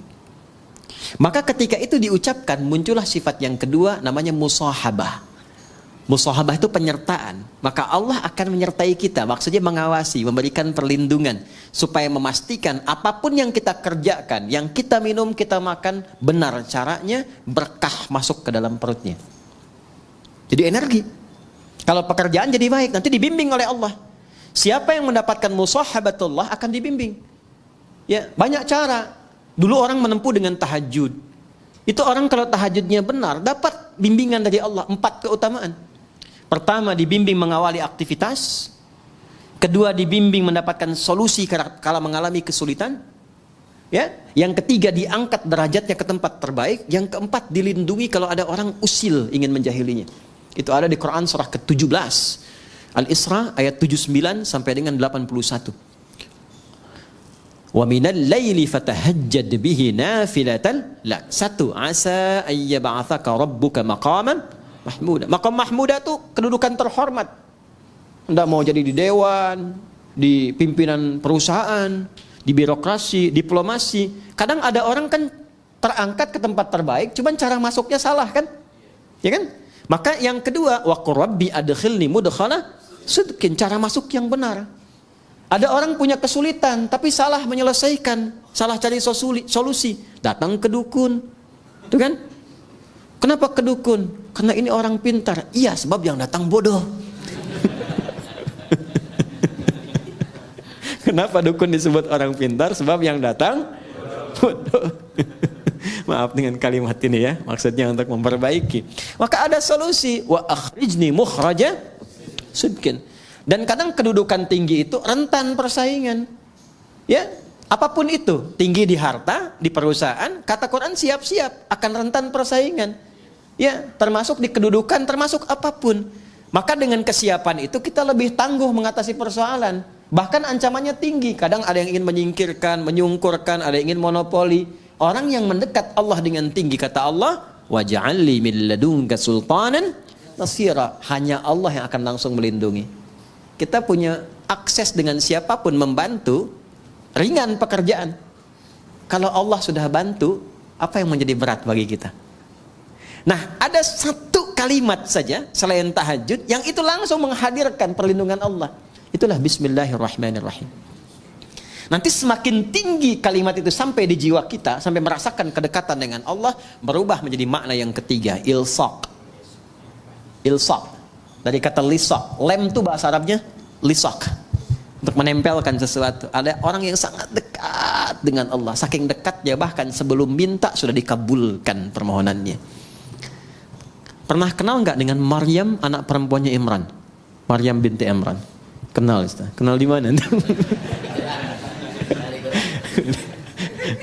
Maka ketika itu diucapkan, muncullah sifat yang kedua, namanya musahabah. Musahabah itu penyertaan. Maka Allah akan menyertai kita. Maksudnya mengawasi, memberikan perlindungan. Supaya memastikan apapun yang kita kerjakan, yang kita minum, kita makan, benar caranya, berkah masuk ke dalam perutnya. Jadi energi. Kalau pekerjaan jadi baik, nanti dibimbing oleh Allah. Siapa yang mendapatkan musahabatullah akan dibimbing. Ya, banyak cara. Dulu orang menempuh dengan tahajud. Itu orang kalau tahajudnya benar, dapat bimbingan dari Allah. 4 keutamaan. Pertama, dibimbing mengawali aktivitas. Kedua, dibimbing mendapatkan solusi kalau mengalami kesulitan. Ya, yang ketiga, diangkat derajatnya ke tempat terbaik. Yang keempat, dilindungi kalau ada orang usil ingin menjahilinya. Itu ada di Quran surah ke-17. Al-Isra ayat 79 sampai dengan 81. Wa minal laili fatahajjad bihi nafilatan lak. 1. Asa ayyab'atsaka rabbuka maqaman mahmuda. Maqam mahmuda itu kedudukan terhormat. Anda mau jadi di dewan, di pimpinan perusahaan, di birokrasi, diplomasi. Kadang ada orang kan terangkat ke tempat terbaik, cuman cara masuknya salah kan? Ya kan? Maka yang kedua, wa qur rabbi adkhilni mudkhala sidqin, cara masuk yang benar. Ada orang punya kesulitan tapi salah menyelesaikan, salah cari solusi, datang ke dukun. Itu kan? Kenapa ke dukun? Karena ini orang pintar. Iya, sebab yang datang bodoh. Kenapa dukun disebut orang pintar? Sebab yang datang bodoh. Maaf dengan kalimat ini ya, maksudnya untuk memperbaiki. Maka ada solusi, wa akhrijni mukhraja sidqin. Dan kadang kedudukan tinggi itu rentan persaingan. Ya, apapun itu, tinggi di harta, di perusahaan, kata Quran siap-siap akan rentan persaingan. Ya, termasuk di kedudukan, termasuk apapun. Maka dengan kesiapan itu kita lebih tangguh mengatasi persoalan. Bahkan ancamannya tinggi. Kadang ada yang ingin menyingkirkan, menyungkurkan, ada yang ingin monopoli. Orang yang mendekat Allah dengan tinggi, kata Allah, waj'alli min ladunka sultanan nasira. Hanya Allah yang akan langsung melindungi. Kita punya akses dengan siapapun membantu, ringan pekerjaan. Kalau Allah sudah bantu, apa yang menjadi berat bagi kita? Nah, ada satu kalimat saja selain tahajud yang itu langsung menghadirkan perlindungan Allah. Itulah bismillahirrahmanirrahim. Nanti semakin tinggi kalimat itu sampai di jiwa kita, sampai merasakan kedekatan dengan Allah, berubah menjadi makna yang ketiga, ilsaq. Ilsaq. Dari kata lisaq. Lem itu bahasa Arabnya lisaq. Untuk menempelkan sesuatu. Ada orang yang sangat dekat dengan Allah. Saking dekatnya bahkan sebelum minta sudah dikabulkan permohonannya. Pernah kenal nggak dengan Maryam, anak perempuannya Imran? Maryam binti Imran. Kenal, Ustaz? Kenal di mana?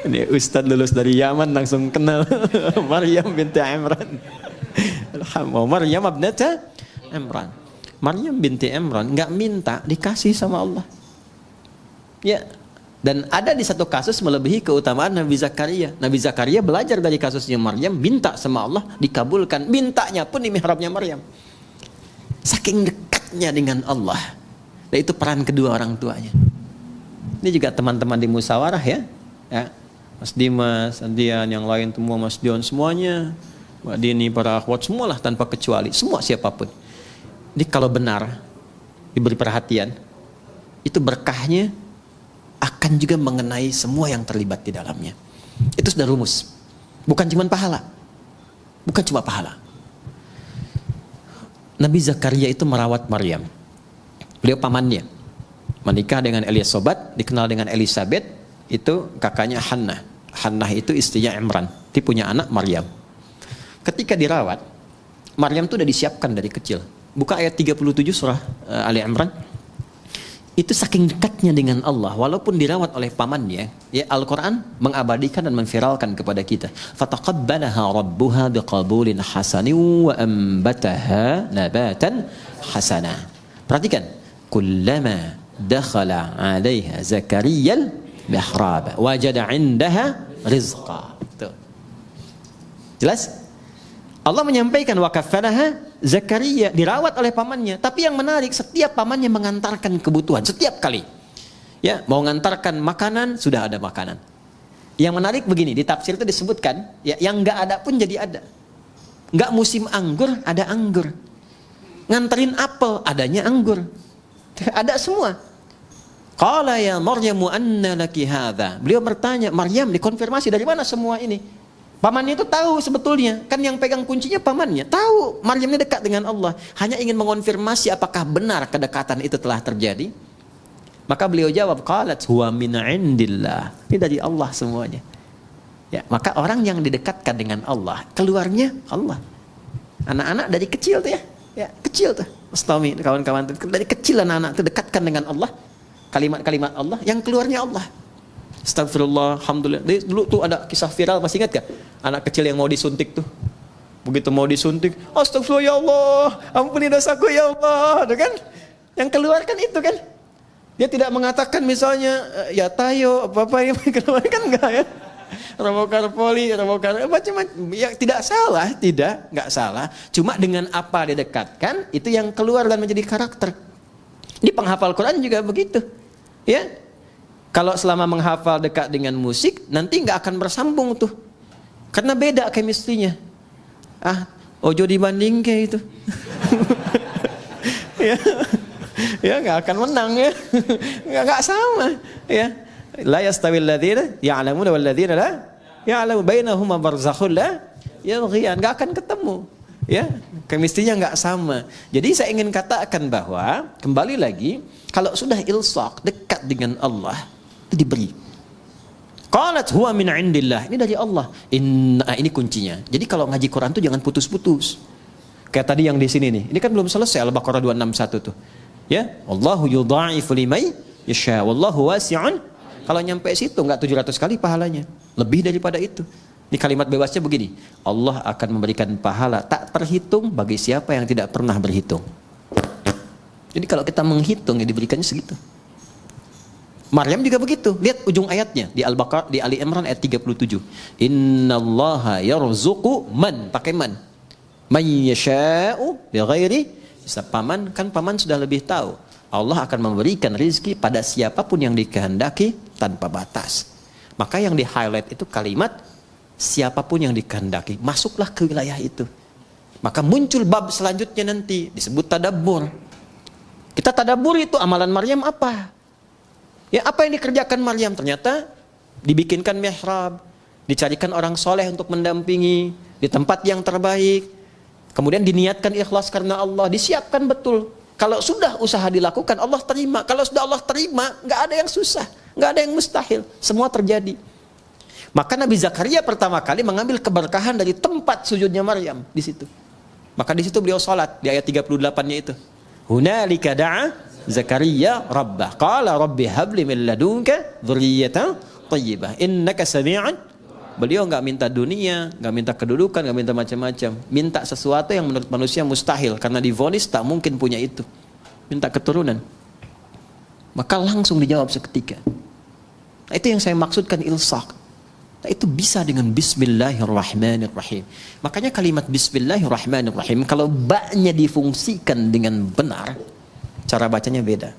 Ini Ustaz lulus dari Yaman langsung kenal Maryam binti Imran. Alhamdulillah. Maryam abnata Imran. Maryam binti Imran nggak minta, dikasih sama Allah. Ya. Dan ada di satu kasus melebihi keutamaan Nabi Zakaria. Nabi Zakaria belajar dari kasusnya Maryam, minta sama Allah, dikabulkan. Mintanya pun di mihrabnya Maryam. Saking dekatnya dengan Allah. Dan itu peran kedua orang tuanya. Ini juga teman-teman di musyawarah ya. Mas Dimas, Andian, yang lain semua, Mas Dion, semuanya. Mbak Dini, para akhwat, semualah tanpa kecuali. Semua siapapun. Jadi kalau benar, diberi perhatian, itu berkahnya akan juga mengenai semua yang terlibat di dalamnya. Itu sudah rumus. Bukan cuma pahala. Bukan cuma pahala. Nabi Zakaria itu merawat Maryam. Beliau pamannya. Menikah dengan Elizabeth, dikenal dengan Elizabeth, itu kakaknya Hannah. Hannah itu istrinya Imran. Dia punya anak Maryam. Ketika dirawat, Maryam itu sudah disiapkan dari kecil. Buka ayat 37 surah Ali Imran. Itu saking dekatnya dengan Allah, walaupun dirawat oleh pamannya, ya Al-Quran mengabadikan dan memviralkan kepada kita. Fataqabbalaha rabbuha biqabulin hasanin wa ambataha nabatan hasana. Perhatikan, kullama dakhala 'alaiha Zakariyal mihrab wajada 'indaha rizqa. Tuh. Jelas? Allah menyampaikan wakafanaha Zakaria dirawat oleh pamannya, tapi yang menarik setiap pamannya mengantarkan kebutuhan setiap kali. Ya, mau mengantarkan makanan sudah ada makanan. Yang menarik begini, di tafsir itu disebutkan, ya yang enggak ada pun jadi ada. Enggak musim anggur, ada anggur. Nganterin apel, adanya anggur. Ada semua. Qala ya Maryamu anna laki hadza. Beliau bertanya, Maryam dikonfirmasi dari mana semua ini? Pamannya itu tahu sebetulnya, kan yang pegang kuncinya pamannya. Tahu Maryam ini dekat dengan Allah, hanya ingin mengonfirmasi apakah benar kedekatan itu telah terjadi. Maka beliau jawab, qalat huwa min indillah. Ini dari Allah semuanya. Ya, maka orang yang didekatkan dengan Allah, keluarnya Allah. Anak-anak dari kecil tuh ya kecil tuh. Ustami, kawan-kawan dari kecil anak-anak itu dekatkan dengan Allah. Kalimat-kalimat Allah, yang keluarnya Allah. Astagfirullah, alhamdulillah. Dulu tuh ada kisah viral, masih ingat gak? Anak kecil yang mau disuntik tuh. Begitu mau disuntik, astagfirullah ya Allah, ampuni dosaku ya Allah, kan? Yang keluar kan itu kan? Dia tidak mengatakan misalnya ya tayo apa-apa yang keluar kan enggak ya? Robokar poli, robokar macam-macam. Ya tidak salah, enggak salah. Cuma dengan apa didekatkan itu yang keluar dan menjadi karakter. Di penghafal Quran juga begitu. Ya. Kalau selama menghafal dekat dengan musik, nanti nggak akan bersambung tuh, karena beda chemistry-nya. Ojo dibanding kayak itu, ya nggak akan menang ya, nggak sama ya. La yastawil ladzina ya'lamuna wal ladzina la ya'lamu bainahuma barzakhun la yabghiyan, nggak akan ketemu. Ya, chemistry-nya nggak sama. Jadi saya ingin katakan bahwa kembali lagi, kalau sudah ilsaq dekat dengan Allah, itu diberi. Qalat huwa min indillah. Ini dari Allah. Ini kuncinya. Jadi kalau ngaji Quran tuh jangan putus-putus. Kayak tadi yang di sini nih. Ini kan belum selesai Al-Baqarah 261 tuh. Ya, Allahu yudha'ifu liman yasha wallahu wasi'un Kalau nyampe situ nggak 700 kali pahalanya, lebih daripada itu. Di kalimat bebasnya begini, Allah akan memberikan pahala tak terhitung bagi siapa yang tidak pernah berhitung. Jadi kalau kita menghitung ya diberikannya segitu. Maryam juga begitu. Lihat ujung ayatnya di Al-Baqarah, di Ali Imran ayat 37. Innallaha yarzuqu man, pakai man. Man yasha'u bighairi hisab. Paman sudah lebih tahu. Allah akan memberikan rizki pada siapapun yang dikehendaki tanpa batas. Maka yang di-highlight itu kalimat siapapun yang dikehendaki, masuklah ke wilayah itu. Maka muncul bab selanjutnya nanti disebut tadabbur. Kita tadabbur itu amalan Maryam apa? Ya, apa yang dikerjakan Maryam? Ternyata dibikinkan mihrab, dicarikan orang soleh untuk mendampingi di tempat yang terbaik, kemudian diniatkan ikhlas karena Allah, disiapkan betul. Kalau sudah usaha dilakukan, Allah terima. Kalau sudah Allah terima, nggak ada yang susah, nggak ada yang mustahil, semua terjadi. Maka Nabi Zakaria pertama kali mengambil keberkahan dari tempat sujudnya Maryam di situ. Maka di situ beliau sholat di ayat 38-nya itu. Hunalika da'a Zakaria rabbah qala rabbi habli min ladunka dzurriyyatan thayyibah innaka sami'an. Beliau enggak minta dunia, enggak minta kedudukan, enggak minta macam-macam, minta sesuatu yang menurut manusia mustahil karena divonis tak mungkin punya itu. Minta keturunan. Maka langsung dijawab seketika. Nah, itu yang saya maksudkan ilsaq. Nah, itu bisa dengan bismillahirrahmanirrahim. Makanya kalimat bismillahirrahmanirrahim kalau ba-nya difungsikan dengan benar, cara bacanya beda.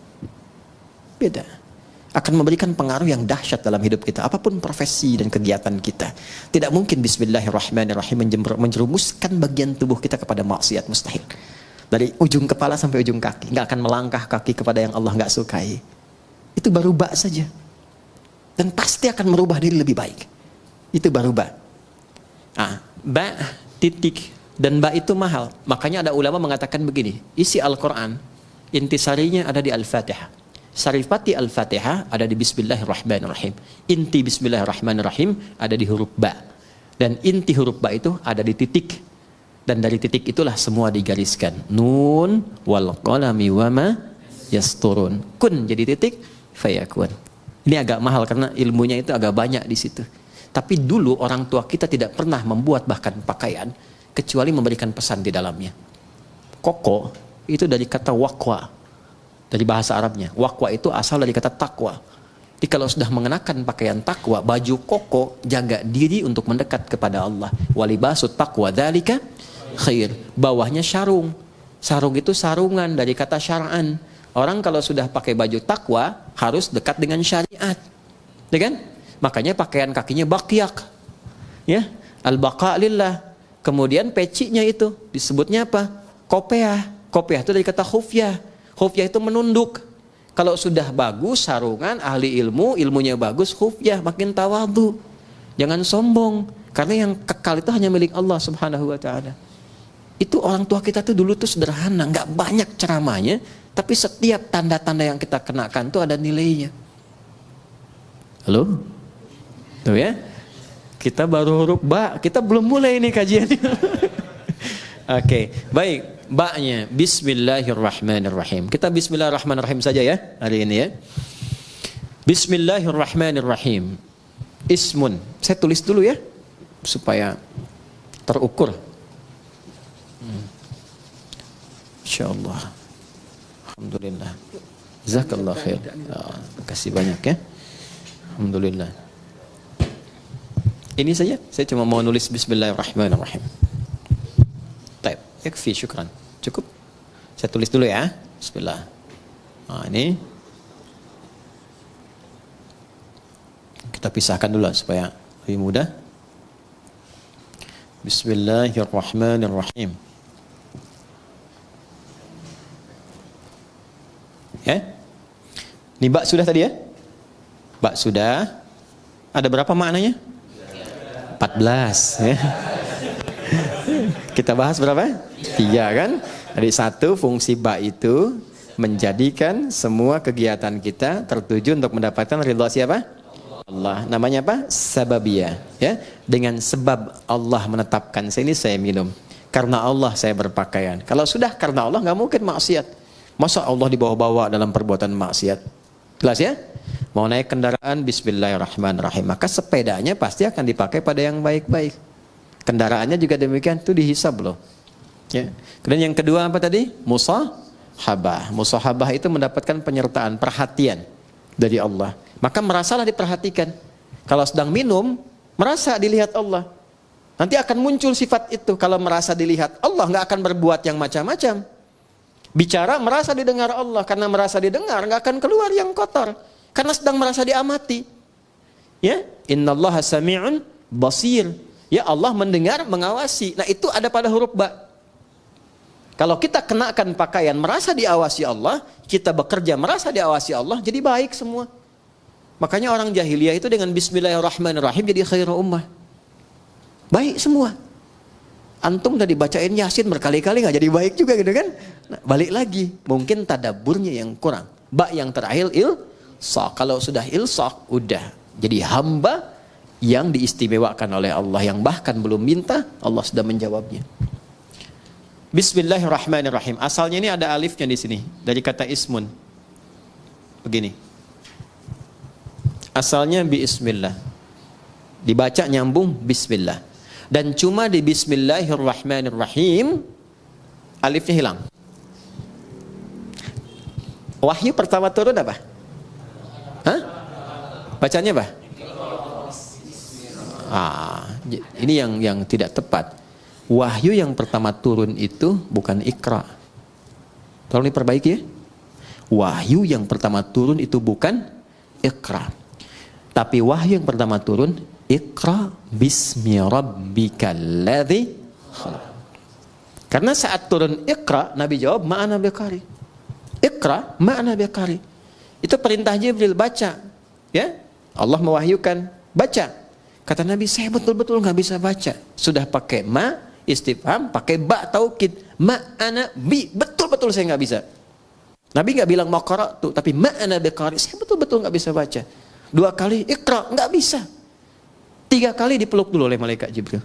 Akan memberikan pengaruh yang dahsyat dalam hidup kita. Apapun profesi dan kegiatan kita. Tidak mungkin bismillahirrahmanirrahim menjerumuskan bagian tubuh kita kepada maksiat, mustahil. Dari ujung kepala sampai ujung kaki. Nggak akan melangkah kaki kepada yang Allah nggak sukai. Itu baru ba saja. Dan pasti akan merubah diri lebih baik. Itu baru ba. Ba, titik. Dan ba itu mahal. Makanya ada ulama mengatakan begini. Isi Al-Quran intisarinya ada di Al-Fatihah. Sarifati Al-Fatihah ada di Bismillahirrahmanirrahim. Inti Bismillahirrahmanirrahim ada di huruf ba. Dan inti huruf ba itu ada di titik. Dan dari titik itulah semua digariskan. Nun wal qalami wama yasturun. Kun jadi titik, fayakun. Ini agak mahal karena ilmunya itu agak banyak di situ. Tapi dulu orang tua kita tidak pernah membuat bahkan pakaian kecuali memberikan pesan di dalamnya. Koko itu dari kata waqwa, dari bahasa Arabnya. Waqwa itu asal dari kata takwa. Jadi kalau sudah mengenakan pakaian takwa, baju koko, jaga diri untuk mendekat kepada Allah. Walibasut taqwa dzalika khair. Bawahnya sarung. Sarung itu sarungan dari kata syar'an. Orang kalau sudah pakai baju takwa harus dekat dengan syariat. Ya kan? Makanya pakaian kakinya baqyak. Ya, al-baqa lillah. Kemudian pecinya itu disebutnya apa? Kopiah. Kopiah itu dari kata khufyah. Khufyah itu menunduk. Kalau sudah bagus sarungan, ahli ilmu, ilmunya bagus, khufyah, makin tawadhu. Jangan sombong. Karena yang kekal itu hanya milik Allah subhanahu wa ta'ala. Itu orang tua kita tuh dulu tuh sederhana. Nggak banyak ceramahnya. Tapi setiap tanda-tanda yang kita kenakan tuh ada nilainya. Halo? Tuh ya. Kita baru huruf ba. Kita belum mulai nih kajiannya. Oke, baik. Ba-nya Bismillahirrahmanirrahim. Kita Bismillahirrahmanirrahim saja ya hari ini ya. Bismillahirrahmanirrahim. Ismun. Saya tulis dulu ya supaya terukur. Insyaallah. Alhamdulillah. Jazakallah khair. Terima kasih banyak ya. Alhamdulillah. Ini saja. Saya cuma mau nulis Bismillahirrahmanirrahim. Baik, yakfi, syukran. Cukup. Saya tulis dulu ya. Bismillah. Nah, ini kita pisahkan dulu supaya lebih mudah. Bismillahirrahmanirrahim. Ya. Ini bak sudah tadi ya? Bak sudah. Ada berapa maknanya? 14 ya. Kita bahas berapa? 3 kan? Jadi 1, fungsi ba itu menjadikan semua kegiatan kita tertuju untuk mendapatkan ridha siapa? Allah. Namanya apa? Sababiyah. Ya, dengan sebab Allah menetapkan saya minum. Karena Allah saya berpakaian. Kalau sudah karena Allah nggak mungkin maksiat. Masa Allah dibawa-bawa dalam perbuatan maksiat? Jelas ya? Mau naik kendaraan, bismillahirrahmanirrahim. Maka sepedanya pasti akan dipakai pada yang baik-baik. Kendaraannya juga demikian, itu dihisab loh. Ya. Kemudian yang kedua apa tadi? Musahabah. Musahabah itu mendapatkan penyertaan, perhatian dari Allah. Maka merasalah diperhatikan. Kalau sedang minum, merasa dilihat Allah. Nanti akan muncul sifat itu. Kalau merasa dilihat Allah, nggak akan berbuat yang macam-macam. Bicara, merasa didengar Allah. Karena merasa didengar, nggak akan keluar yang kotor. Karena sedang merasa diamati. Ya, innallaha sami'un basir. Ya, Allah mendengar, mengawasi. Nah, itu ada pada huruf ba. Kalau kita kenakan pakaian merasa diawasi Allah, kita bekerja merasa diawasi Allah, jadi baik semua. Makanya orang jahiliyah itu dengan bismillahirrahmanirrahim jadi khairu ummah. Baik semua. Antum udah dibacain Yasin berkali-kali nggak jadi baik juga gitu kan? Nah, balik lagi, mungkin tadaburnya yang kurang. Ba yang terakhir ilsaq. Kalau sudah ilsaq, udah jadi hamba yang diistimewakan oleh Allah, yang bahkan belum minta, Allah sudah menjawabnya. Bismillahirrahmanirrahim. Asalnya ini ada alifnya di sini dari kata ismun. Begini. Asalnya bismillah. Dibaca nyambung bismillah. Dan cuma di bismillahirrahmanirrahim alifnya hilang. Wahyu pertama turun apa? Hah? Bacanya apa? Ini yang tidak tepat. Wahyu yang pertama turun itu bukan Iqra. Tolong diperbaiki ya. Wahyu yang pertama turun itu bukan Iqra. Tapi wahyu yang pertama turun Iqra bismi rabbikal ladzi khalaq. Karena saat turun Iqra, Nabi jawab ma'ana biqari. Iqra ma'ana biqari. Itu perintah Jibril, baca. Ya? Allah mewahyukan, baca. Kata Nabi, saya betul-betul nggak bisa baca. Sudah pakai ma, istifham, pakai ba taukid. Ma'ana bi, betul-betul saya nggak bisa. Nabi nggak bilang mau qara'tu, tapi ma'ana biqari, saya betul-betul nggak bisa baca. 2 kali Iqra, nggak bisa. 3 kali dipeluk dulu oleh malaikat Jibril.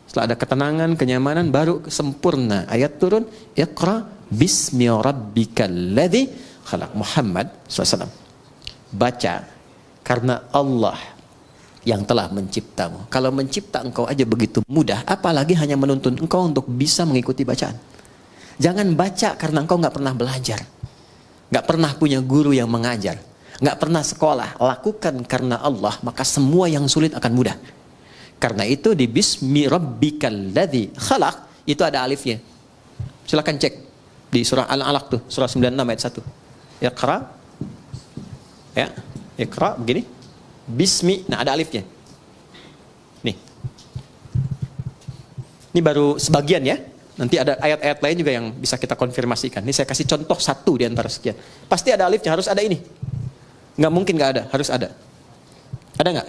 Setelah ada ketenangan, kenyamanan, baru sempurna. Ayat turun, Iqra bismi rabbikal ladzi khalaq. Muhammad SAW. Baca, karena Allah yang telah menciptamu. Kalau mencipta engkau aja begitu mudah, apalagi hanya menuntun engkau untuk bisa mengikuti bacaan. Jangan baca karena engkau nggak pernah belajar, nggak pernah punya guru yang mengajar, nggak pernah sekolah. Lakukan karena Allah, maka semua yang sulit akan mudah. Karena itu di bismi rabbikal ladzi khalaq itu ada alifnya. Silakan cek di surah Al-Alaq tuh, surah 96 ayat 1. Iqra. Ya, Iqra begini. Bismi, nah ada alifnya. Nih. Ini baru sebagian ya. Nanti ada ayat-ayat lain juga yang bisa kita konfirmasikan. Ini saya kasih contoh 1 di antara sekian. Pasti ada alifnya, harus ada ini. Nggak mungkin nggak ada, harus ada. Ada nggak?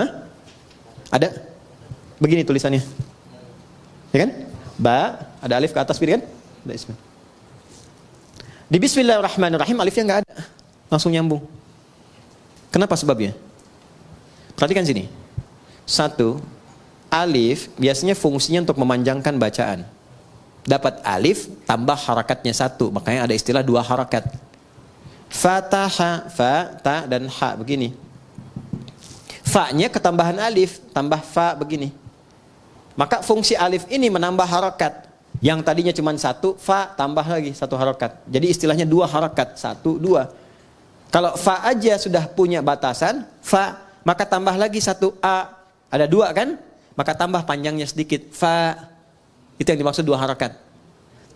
Hah? Ada? Begini tulisannya. Ya kan? Ba, ada alif ke atas begini kan? Ada ismi. Di bismillahirrahmanirrahim alifnya nggak ada. Langsung nyambung. Kenapa sebabnya? Perhatikan sini. 1, alif biasanya fungsinya untuk memanjangkan bacaan. Dapat alif tambah harakatnya 1, makanya ada istilah 2 harakat. Fataha, fa, ta, dan ha begini. Fa-nya ketambahan alif, tambah fa begini. Maka fungsi alif ini menambah harakat. Yang tadinya cuma 1, fa tambah lagi 1 harakat. Jadi istilahnya 2 harakat, 1, 2. Kalau fa aja sudah punya batasan, fa, maka tambah lagi 1 a. Ada 2 kan? Maka tambah panjangnya sedikit, fa. Itu yang dimaksud 2 harakat.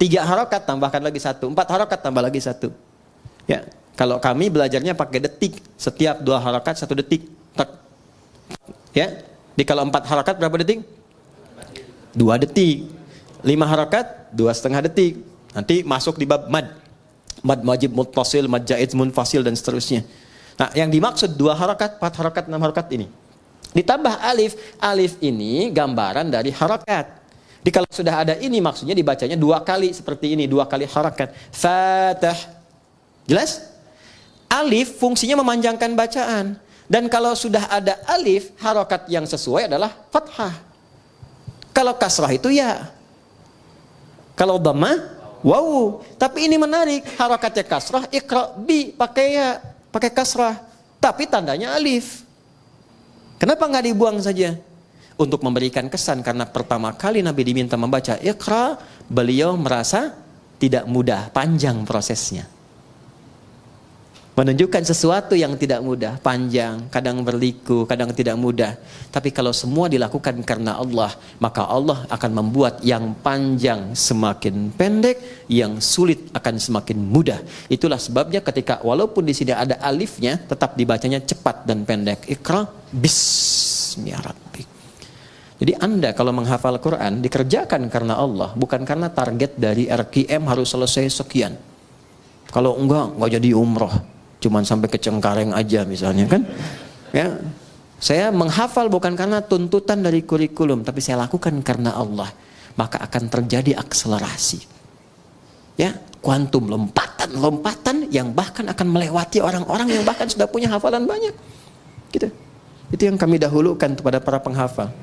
3 harakat tambahkan lagi 1, 4 harakat tambah lagi 1. Ya, kalau kami belajarnya pakai detik. Setiap 2 harakat 1 detik. Tak. Ya, di kalau 4 harakat berapa detik? 2 detik. 5 harakat 2,5 detik. Nanti masuk di bab mad. Mad majib muttasil, mad jaiz munfasil dan seterusnya. Nah, yang dimaksud 2 harakat, 4 harakat, 6 harakat ini. Ditambah alif, alif ini gambaran dari harakat. Jadi kalau sudah ada ini maksudnya dibacanya 2 kali seperti ini, 2 kali harakat. Fatah. Jelas? Alif fungsinya memanjangkan bacaan. Dan kalau sudah ada alif, harakat yang sesuai adalah fathah. Kalau kasrah itu ya. Kalau dhammah, wow. Tapi ini menarik, harakatnya kasrah, iqra bi, pakai ya. pakai kasrah, tapi tandanya alif. Kenapa nggak dibuang saja? Untuk memberikan kesan, karena pertama kali Nabi diminta membaca Iqra, beliau merasa tidak mudah, panjang prosesnya. Menunjukkan sesuatu yang tidak mudah, panjang, kadang berliku, kadang tidak mudah. Tapi kalau semua dilakukan karena Allah, maka Allah akan membuat yang panjang semakin pendek, yang sulit akan semakin mudah. Itulah sebabnya ketika walaupun di sini ada alifnya, tetap dibacanya cepat dan pendek. Iqra bismi rabbik. Jadi Anda kalau menghafal Quran dikerjakan karena Allah, bukan karena target dari RKM harus selesai sekian. Kalau enggak jadi umroh, cuman sampai ke Cengkareng aja misalnya kan. Ya, saya menghafal bukan karena tuntutan dari kurikulum, tapi saya lakukan karena Allah. Maka akan terjadi akselerasi. Ya, kuantum, lompatan yang bahkan akan melewati orang-orang yang bahkan sudah punya hafalan banyak. Gitu. Itu yang kami dahulukan kepada para penghafal.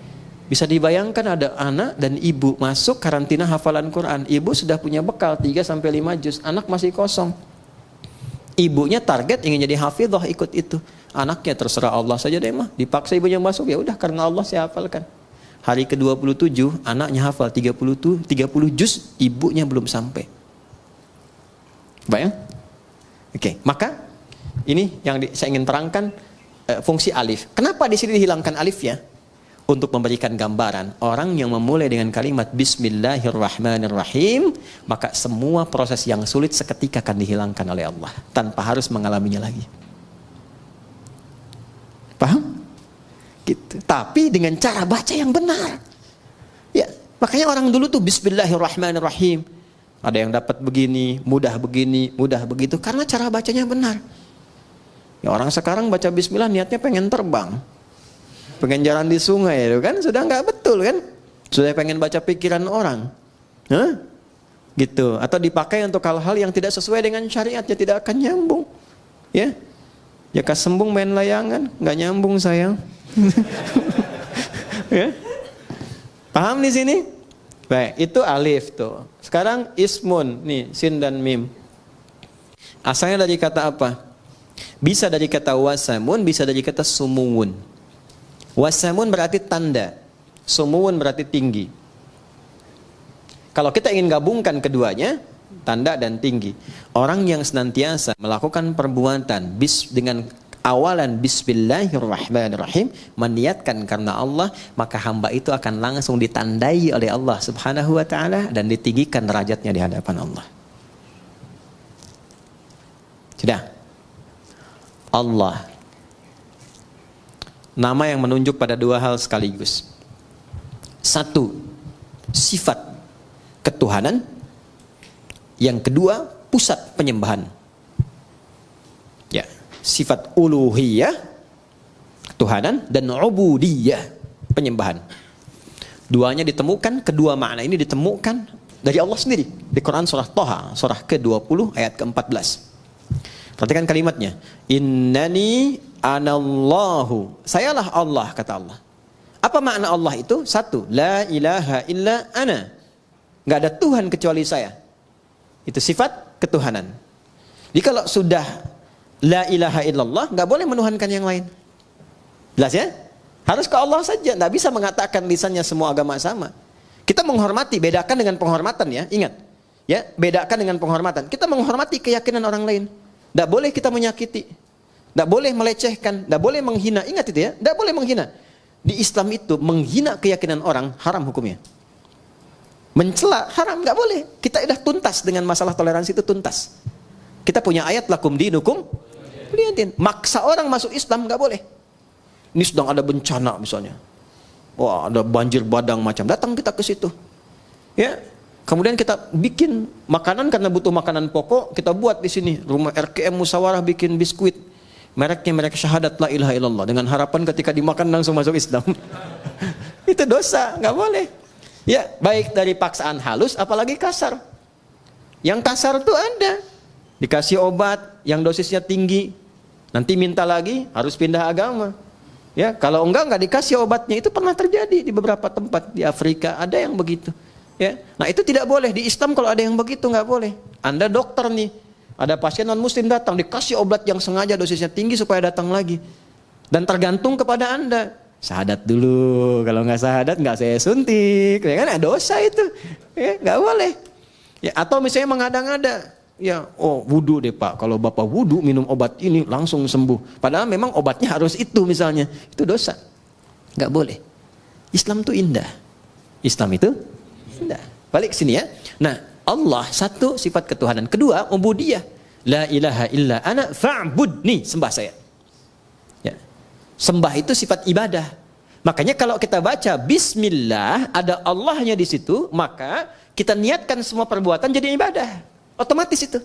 Bisa dibayangkan ada anak dan ibu masuk karantina hafalan Quran. Ibu sudah punya bekal 3-5 juz, anak masih kosong. Ibunya target ingin jadi hafidhah, ikut itu. Anaknya terserah Allah saja deh mah. Dipaksa ibunya masuk, ya udah karena Allah saya hafalkan. Hari ke-27 anaknya hafal 30 juz, ibunya belum sampai. Bayang? Oke, maka ini yang saya ingin terangkan fungsi alif. Kenapa di sini dihilangkan alifnya? Untuk memberikan gambaran, orang yang memulai dengan kalimat Bismillahirrahmanirrahim, maka semua proses yang sulit seketika akan dihilangkan oleh Allah tanpa harus mengalaminya lagi. Paham? Gitu. Tapi dengan cara baca yang benar. Ya, makanya orang dulu tuh Bismillahirrahmanirrahim. Ada yang dapat begini, mudah begitu, karena cara bacanya benar. Ya, orang sekarang baca Bismillah niatnya pengen terbang. Pengen jalan di sungai itu kan sudah nggak betul kan, sudah pengen baca pikiran orang, gitu, atau dipakai untuk hal-hal yang tidak sesuai dengan syariatnya, tidak akan nyambung, ya kasembung main layangan nggak nyambung sayang. Ya, paham di sini? Baik, itu alif tuh. Sekarang ismun nih, sin dan mim, asalnya dari kata apa? Bisa dari kata wasamun, bisa dari kata sumuwun. Wasamun berarti tanda, sumuwun berarti tinggi. Kalau kita ingin gabungkan keduanya, tanda dan tinggi. Orang yang senantiasa melakukan perbuatan dengan awalan Bismillahirrahmanirrahim, meniatkan karena Allah, maka hamba itu akan langsung ditandai oleh Allah Subhanahu wa taala dan ditinggikan derajatnya di hadapan Allah. Sudah. Allah, nama yang menunjuk pada dua hal sekaligus. Satu, sifat ketuhanan. Yang kedua, pusat penyembahan. Ya, sifat uluhiyah, ketuhanan, dan ubudiyah, penyembahan. Duanya ditemukan, kedua makna ini ditemukan dari Allah sendiri. Di Quran surah Thaha, surah ke-20 ayat ke-14. Perhatikan kalimatnya. Innani anallahu, sayalah Allah, kata Allah. Apa makna Allah itu? Satu, la ilaha illa ana, nggak ada Tuhan kecuali saya. Itu sifat ketuhanan. Jadi kalau sudah la ilaha illallah, nggak boleh menuhankan yang lain. Jelas ya? Harus ke Allah saja, nggak bisa mengatakan lisannya semua agama sama. Kita menghormati, bedakan dengan penghormatan ya, ingat. Ya, bedakan dengan penghormatan. Kita menghormati keyakinan orang lain. Nggak boleh kita menyakiti. Tidak boleh melecehkan, tidak boleh menghina. Ingat itu ya, tidak boleh menghina. Di Islam itu menghina keyakinan orang haram hukumnya. Mencela haram, nggak boleh. Kita sudah tuntas dengan masalah toleransi itu, tuntas. Kita punya ayat lakum dinukum waliyadin. Maksa orang masuk Islam nggak boleh. Ini sedang ada bencana misalnya, wah ada banjir badang macam, datang kita ke situ. Ya, kemudian kita bikin makanan karena butuh makanan pokok, kita buat di sini rumah RKM Musyawarah bikin biskuit. Mereknya merek syahadat la ilaha illallah, dengan harapan ketika dimakan langsung masuk Islam. Itu dosa, nggak boleh. Ya, baik dari paksaan halus apalagi kasar. Yang kasar tuh ada, dikasih obat yang dosisnya tinggi, nanti minta lagi harus pindah agama. Ya, kalau enggak dikasih obatnya. Itu pernah terjadi di beberapa tempat di Afrika, ada yang begitu. Ya, nah itu tidak boleh di Islam. Kalau ada yang begitu nggak boleh. Anda dokter nih, Ada pasien non muslim datang, dikasih obat yang sengaja dosisnya tinggi supaya datang lagi. Dan tergantung kepada Anda. Syahadat dulu, kalau nggak syahadat nggak saya suntik, ya kan? Dosa itu, ya nggak boleh. Ya, atau misalnya mengada-ngada, ya, oh wudu deh Pak, kalau Bapak wudu minum obat ini langsung sembuh. Padahal memang obatnya harus itu misalnya, itu dosa, nggak boleh. Islam itu indah, Islam itu indah. Balik ke sini ya. Nah, Allah satu sifat ketuhanan, kedua ubudiyah, la ilaha illa ana fa'budni, sembah saya. Sembah itu sifat ibadah. Makanya kalau kita baca bismillah, ada Allahnya di situ, maka kita niatkan semua perbuatan jadi ibadah. Otomatis itu.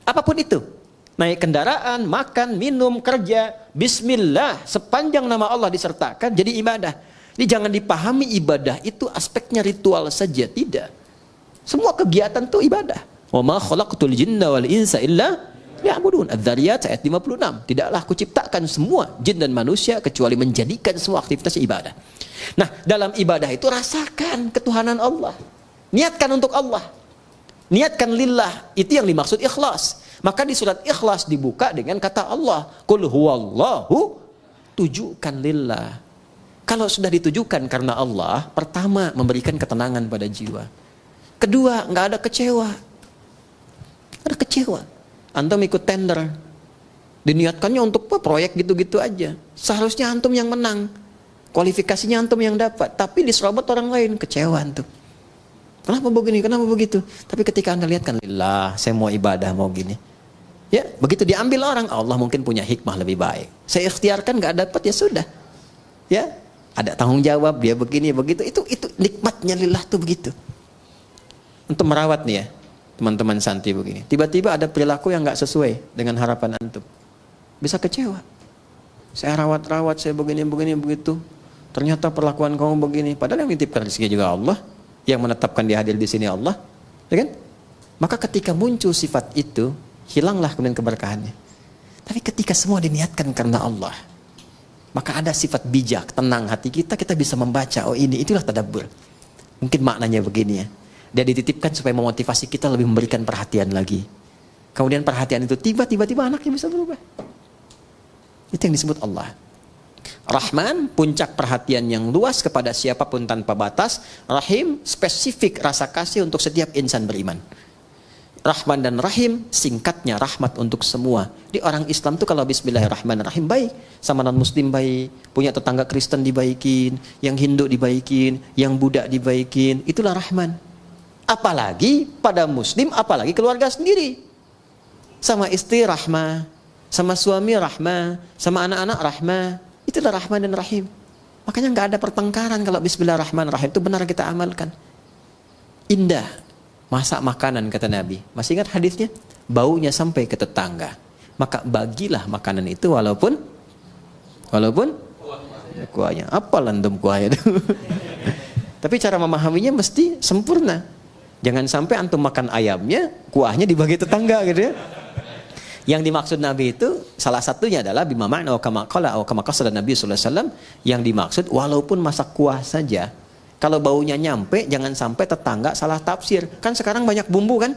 Apapun itu. Naik kendaraan, makan, minum, kerja, bismillah, sepanjang nama Allah disertakan jadi ibadah. Jadi jangan dipahami ibadah itu aspeknya ritual saja, tidak. Semua kegiatan itu ibadah. Wa ma khalaqtul jinna wal insa illa ya'budun. Adz-Dzariyat ayat 56. Tidaklah aku ciptakan semua jin dan manusia kecuali menjadikan semua aktivitas ibadah. Nah, dalam ibadah itu rasakan ketuhanan Allah. Niatkan untuk Allah. Niatkan lillah. Itu yang dimaksud ikhlas. Maka di surat Ikhlas dibuka dengan kata Allah, Qul huwallahu, tujukan lillah. Kalau sudah ditujukan karena Allah, pertama memberikan ketenangan pada jiwa. Kedua, nggak ada kecewa. Ada kecewa. Antum ikut tender, diniatkannya untuk proyek gitu-gitu aja. Seharusnya antum yang menang, kualifikasinya antum yang dapat, tapi diserobot orang lain, kecewa antum. Kenapa begini, kenapa begitu? Tapi ketika anda lihat kan, lillah, saya mau ibadah, mau gini. Ya, begitu diambil orang, Allah mungkin punya hikmah lebih baik. Saya ikhtiarkan nggak dapat, ya sudah. Ya, ada tanggung jawab, dia begini, begitu. Itu nikmatnya lillah tuh begitu. Untuk merawat nih ya, teman-teman santri begini, tiba-tiba ada perilaku yang nggak sesuai dengan harapan antum, bisa kecewa. Saya rawat-rawat, saya begini begitu, ternyata perlakuan kamu begini. Padahal yang nitipkan rezeki juga Allah, yang menetapkan dia hadir di sini Allah, ya kan? Maka ketika muncul sifat itu, hilanglah kemudian keberkahannya. Tapi ketika semua diniatkan karena Allah, maka ada sifat bijak, tenang hati kita bisa membaca, oh ini, itulah tadabbur. Mungkin maknanya begini ya. Dia dititipkan supaya memotivasi kita lebih memberikan perhatian lagi. Kemudian perhatian itu tiba-tiba anaknya bisa berubah. Itu yang disebut Allah. Rahman, puncak perhatian yang luas kepada siapapun tanpa batas. Rahim, spesifik rasa kasih untuk setiap insan beriman. Rahman dan Rahim, singkatnya rahmat untuk semua. Di orang Islam tuh kalau bismillahirrahmanirrahim baik, sama non muslim baik, punya tetangga Kristen dibaikin, yang Hindu dibaikin, yang Buddha dibaikin, itulah Rahman. Apalagi pada muslim, apalagi keluarga sendiri. Sama istri rahmah, sama suami rahmah, sama anak-anak rahmah. Itulah Rahman dan Rahim. Makanya nggak ada pertengkaran kalau bismillahirrahmanirrahim itu benar kita amalkan. Indah. Masak makanan kata Nabi. Masih ingat hadisnya? Baunya sampai ke tetangga. Maka bagilah makanan itu walaupun kuahnya. Apa landum kuahnya itu? Tapi cara memahaminya mesti sempurna. Jangan sampai antum makan ayamnya, kuahnya dibagi tetangga gitu ya. Yang dimaksud Nabi itu salah satunya adalah bima ma'na wa kama qala wa kama qasada Nabi sallallahu alaihi wasallam, yang dimaksud walaupun masak kuah saja, kalau baunya nyampe jangan sampai tetangga salah tafsir. Kan sekarang banyak bumbu kan?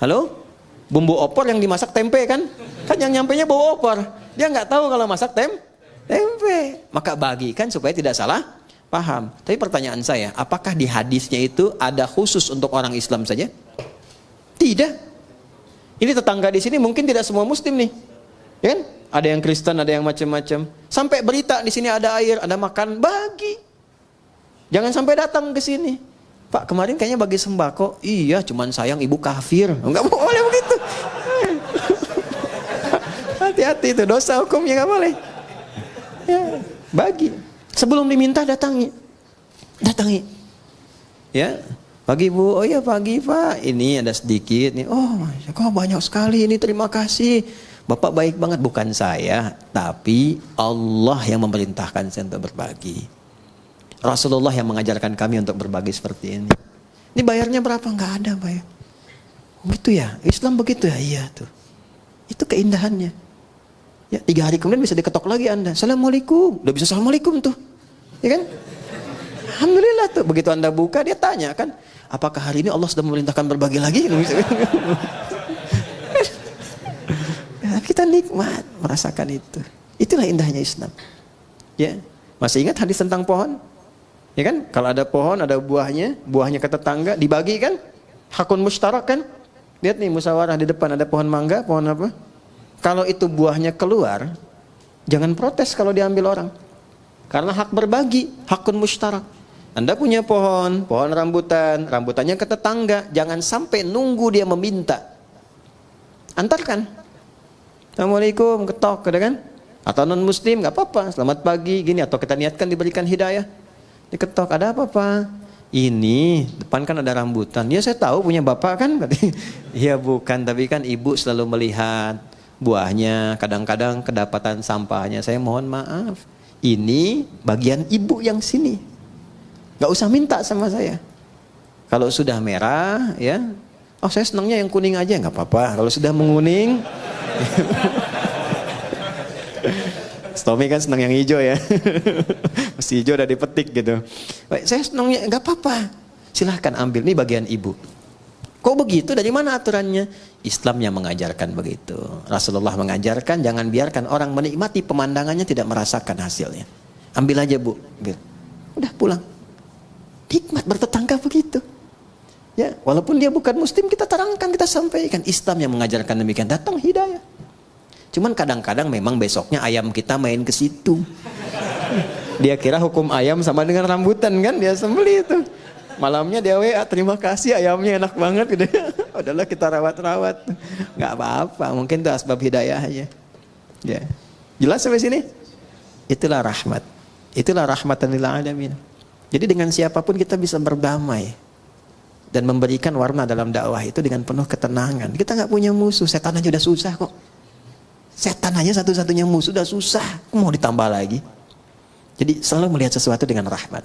Halo? Bumbu opor yang dimasak tempe kan? Kan yang nyampenya bau opor. Dia nggak tahu kalau masak tempe. Maka bagikan supaya tidak salah paham. Tapi pertanyaan saya, apakah di hadisnya itu ada khusus untuk orang Islam saja? Tidak. Ini tetangga di sini mungkin tidak semua muslim nih. Ya kan? Ada yang Kristen, ada yang macam-macam. Sampai berita di sini ada air, ada makan, bagi. Jangan sampai datang ke sini. Pak, kemarin kayaknya bagi sembako. Iya, cuman sayang ibu kafir. Enggak boleh begitu. Hati-hati itu dosa hukumnya, enggak boleh. Ya, bagi. Sebelum diminta datangi. Ya, pagi Bu, oh ya pagi Pak, ini ada sedikit nih. Oh, kok banyak sekali ini, terima kasih. Bapak baik banget, bukan saya, tapi Allah yang memerintahkan saya untuk berbagi. Rasulullah yang mengajarkan kami untuk berbagi seperti ini. Ini bayarnya berapa? Enggak ada bayar. Begitu ya, Islam begitu ya, iya tuh. Itu keindahannya. Ya, 3 hari kemudian bisa diketok lagi Anda. Assalamualaikum. Udah bisa assalamualaikum tuh. Ya kan? Alhamdulillah tuh. Begitu Anda buka, dia tanya kan, apakah hari ini Allah sudah memerintahkan berbagi lagi? kita nikmat merasakan itu. Itulah indahnya Islam. Ya, masih ingat hadis tentang pohon? Ya kan? Kalau ada pohon, ada buahnya ke tetangga, dibagi kan? Hakun mustarak kan? Lihat nih musyawarah di depan ada pohon mangga, pohon apa? Kalau itu buahnya keluar, jangan protes kalau diambil orang. Karena hak berbagi, hakun mustarak. Anda punya pohon rambutan, rambutannya ke tetangga, jangan sampai nunggu dia meminta. Antarkan. Assalamualaikum, ketok, ada kan? Atau non muslim nggak apa-apa, selamat pagi gini, atau kita niatkan diberikan hidayah. Diketok, ada apa Pak? Ini depan kan ada rambutan. Ya saya tahu punya bapak kan? Iya bukan, tapi kan ibu selalu melihat buahnya, kadang-kadang kedapatan sampahnya. Saya mohon maaf, ini bagian ibu yang sini. Nggak usah minta sama saya. Kalau sudah merah, ya, oh saya senangnya yang kuning aja, nggak apa-apa. Kalau sudah menguning. Tommy kan senang yang hijau ya. Mesti hijau udah dipetik gitu. Baik, saya senangnya nggak apa-apa. Silahkan ambil, ini bagian ibu. Kok begitu? Dari mana aturannya? Islam yang mengajarkan begitu. Rasulullah mengajarkan jangan biarkan orang menikmati pemandangannya tidak merasakan hasilnya. Ambil aja bu, ambil. Udah pulang. Hikmat bertetangga begitu. Ya, walaupun dia bukan muslim kita terangkan, kita sampaikan. Islam yang mengajarkan demikian. Datang hidayah. Cuman kadang-kadang memang besoknya ayam kita main ke situ. Dia kira hukum ayam sama dengan rambutan kan, dia sembeli itu. Malamnya dia WA, terima kasih ayamnya enak banget gitu. Udahlah kita rawat-rawat. Nggak apa-apa, mungkin itu asbab hidayah aja. Ya. Jelas sampai sini? Itulah rahmat. Itulah rahmatan lil alamin. Jadi dengan siapapun kita bisa berdamai dan memberikan warna dalam dakwah itu dengan penuh ketenangan. Kita nggak punya musuh, setan aja udah susah kok. Setan aja satu-satunya musuh udah susah, mau ditambah lagi. Jadi selalu melihat sesuatu dengan rahmat.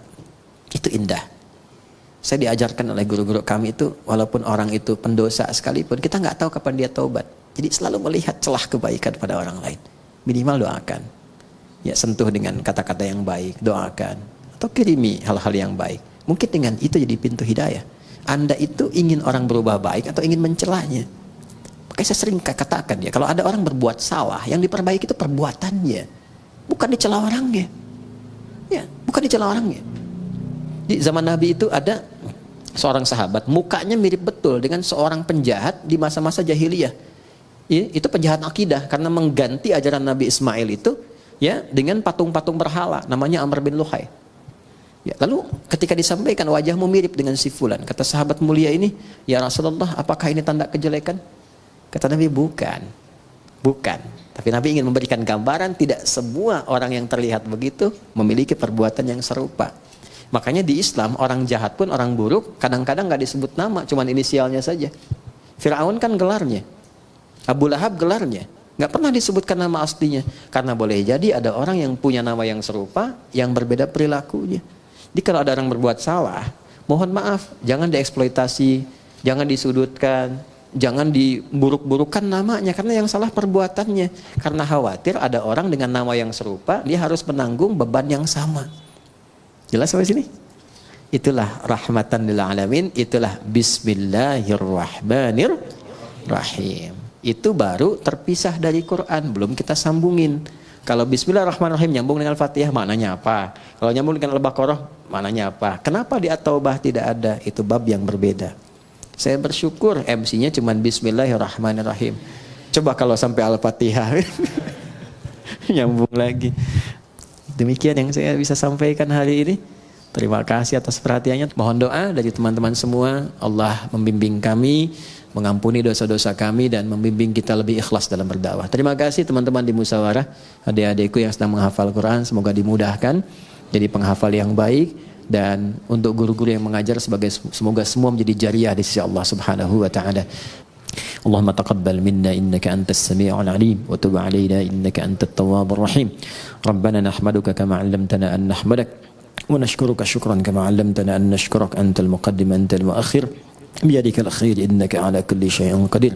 Itu indah. Saya diajarkan oleh guru-guru kami itu, walaupun orang itu pendosa sekalipun, kita nggak tahu kapan dia taubat. Jadi selalu melihat celah kebaikan pada orang lain. Minimal doakan. Ya, sentuh dengan kata-kata yang baik, doakan. Atau kirimi hal-hal yang baik. Mungkin dengan itu jadi pintu hidayah. Anda itu ingin orang berubah baik atau ingin mencelahnya? Makanya saya sering katakan ya, kalau ada orang berbuat salah, yang diperbaiki itu perbuatannya, bukan dicela orangnya. Ya, bukan dicela orangnya. Di zaman Nabi itu ada seorang sahabat, mukanya mirip betul dengan seorang penjahat di masa-masa jahiliyah. Ya, itu penjahat akidah karena mengganti ajaran Nabi Ismail itu ya dengan patung-patung berhala, namanya Amr bin Luhai. Ya, lalu ketika disampaikan wajahmu mirip dengan si fulan, kata sahabat mulia ini, ya Rasulullah, apakah ini tanda kejelekan? Kata Nabi, bukan. Tapi Nabi ingin memberikan gambaran tidak semua orang yang terlihat begitu memiliki perbuatan yang serupa. Makanya di Islam orang jahat pun, orang buruk kadang-kadang gak disebut nama, cuman inisialnya saja. Fir'aun kan gelarnya, Abu Lahab gelarnya, gak pernah disebutkan nama aslinya. Karena boleh jadi ada orang yang punya nama yang serupa, yang berbeda perilakunya. Jadi kalau ada orang berbuat salah, mohon maaf, jangan dieksploitasi, jangan disudutkan, jangan diburuk-burukan namanya, karena yang salah perbuatannya. Karena khawatir ada orang dengan nama yang serupa, dia harus menanggung beban yang sama. Jelas sampai sini? Itulah rahmatan lil alamin, itulah bismillahirrahmanirrahim. Itu baru terpisah dari Quran, belum kita sambungin. Kalau bismillahirrahmanirrahim nyambung dengan Fatihah, maknanya apa? Kalau nyambung dengan Al-Baqarah, maknanya apa? Kenapa di At-Taubah tidak ada? Itu bab yang berbeda. Saya bersyukur MC-nya cuma bismillahirrahmanirrahim. Coba kalau sampai Al-Fatihah nyambung lagi. Demikian yang saya bisa sampaikan hari ini. Terima kasih atas perhatiannya. Mohon doa dari teman-teman semua. Allah membimbing kami, mengampuni dosa-dosa kami, dan membimbing kita lebih ikhlas dalam berdakwah. Terima kasih teman-teman di musyawarah, adik-adikku yang sedang menghafal Quran, semoga dimudahkan jadi penghafal yang baik. Dan untuk guru-guru yang mengajar, semoga semua menjadi jariah di sisi Allah Subhanahu wa taala. Allahumma taqabbal minna innaka antas sami'ul alim wa tub 'alaina innaka antat tawwabur rahim. Rabbana nahmaduka kama 'allamtana an nahmadak wa nashkuruka syukran kama 'allamtana an nashkurak antal muqaddim antal muakhir biyadikal khair innaka 'ala kulli syai'in qadir.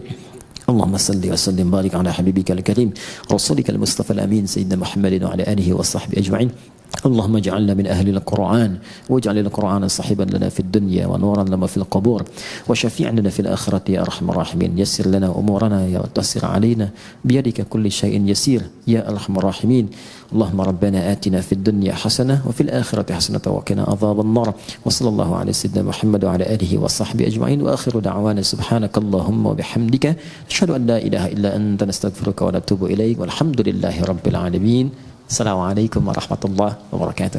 اللهم صل وسلم وبارك على حبيبك الكريم رسولك المصطفى الامين سيدنا محمد وعلى اله وصحبه اجمعين اللهم اجعلنا من أهل القرآن واجعل القرآن صاحبا لنا في الدنيا ونورا لنا في القبور وشفيعا لنا في الآخرة يا أرحم الراحمين. يسر لنا أمورنا يا وتسر علينا بيدك كل شيء يسير يا أرحم الراحمين. اللهم ربنا آتنا في الدنيا حسنة وفي الآخرة حسنة وقنا عذاب النار. وصلى الله على سيدنا محمد وعلى آله وصحبه أجمعين. وآخر دعوانا سبحانك اللهم وبحمدك نشهد أن لا إله إلا أنت نستغفرك ونتوب إليك والحمد لله رب العالمين. Assalamualaikum warahmatullahi wabarakatuh.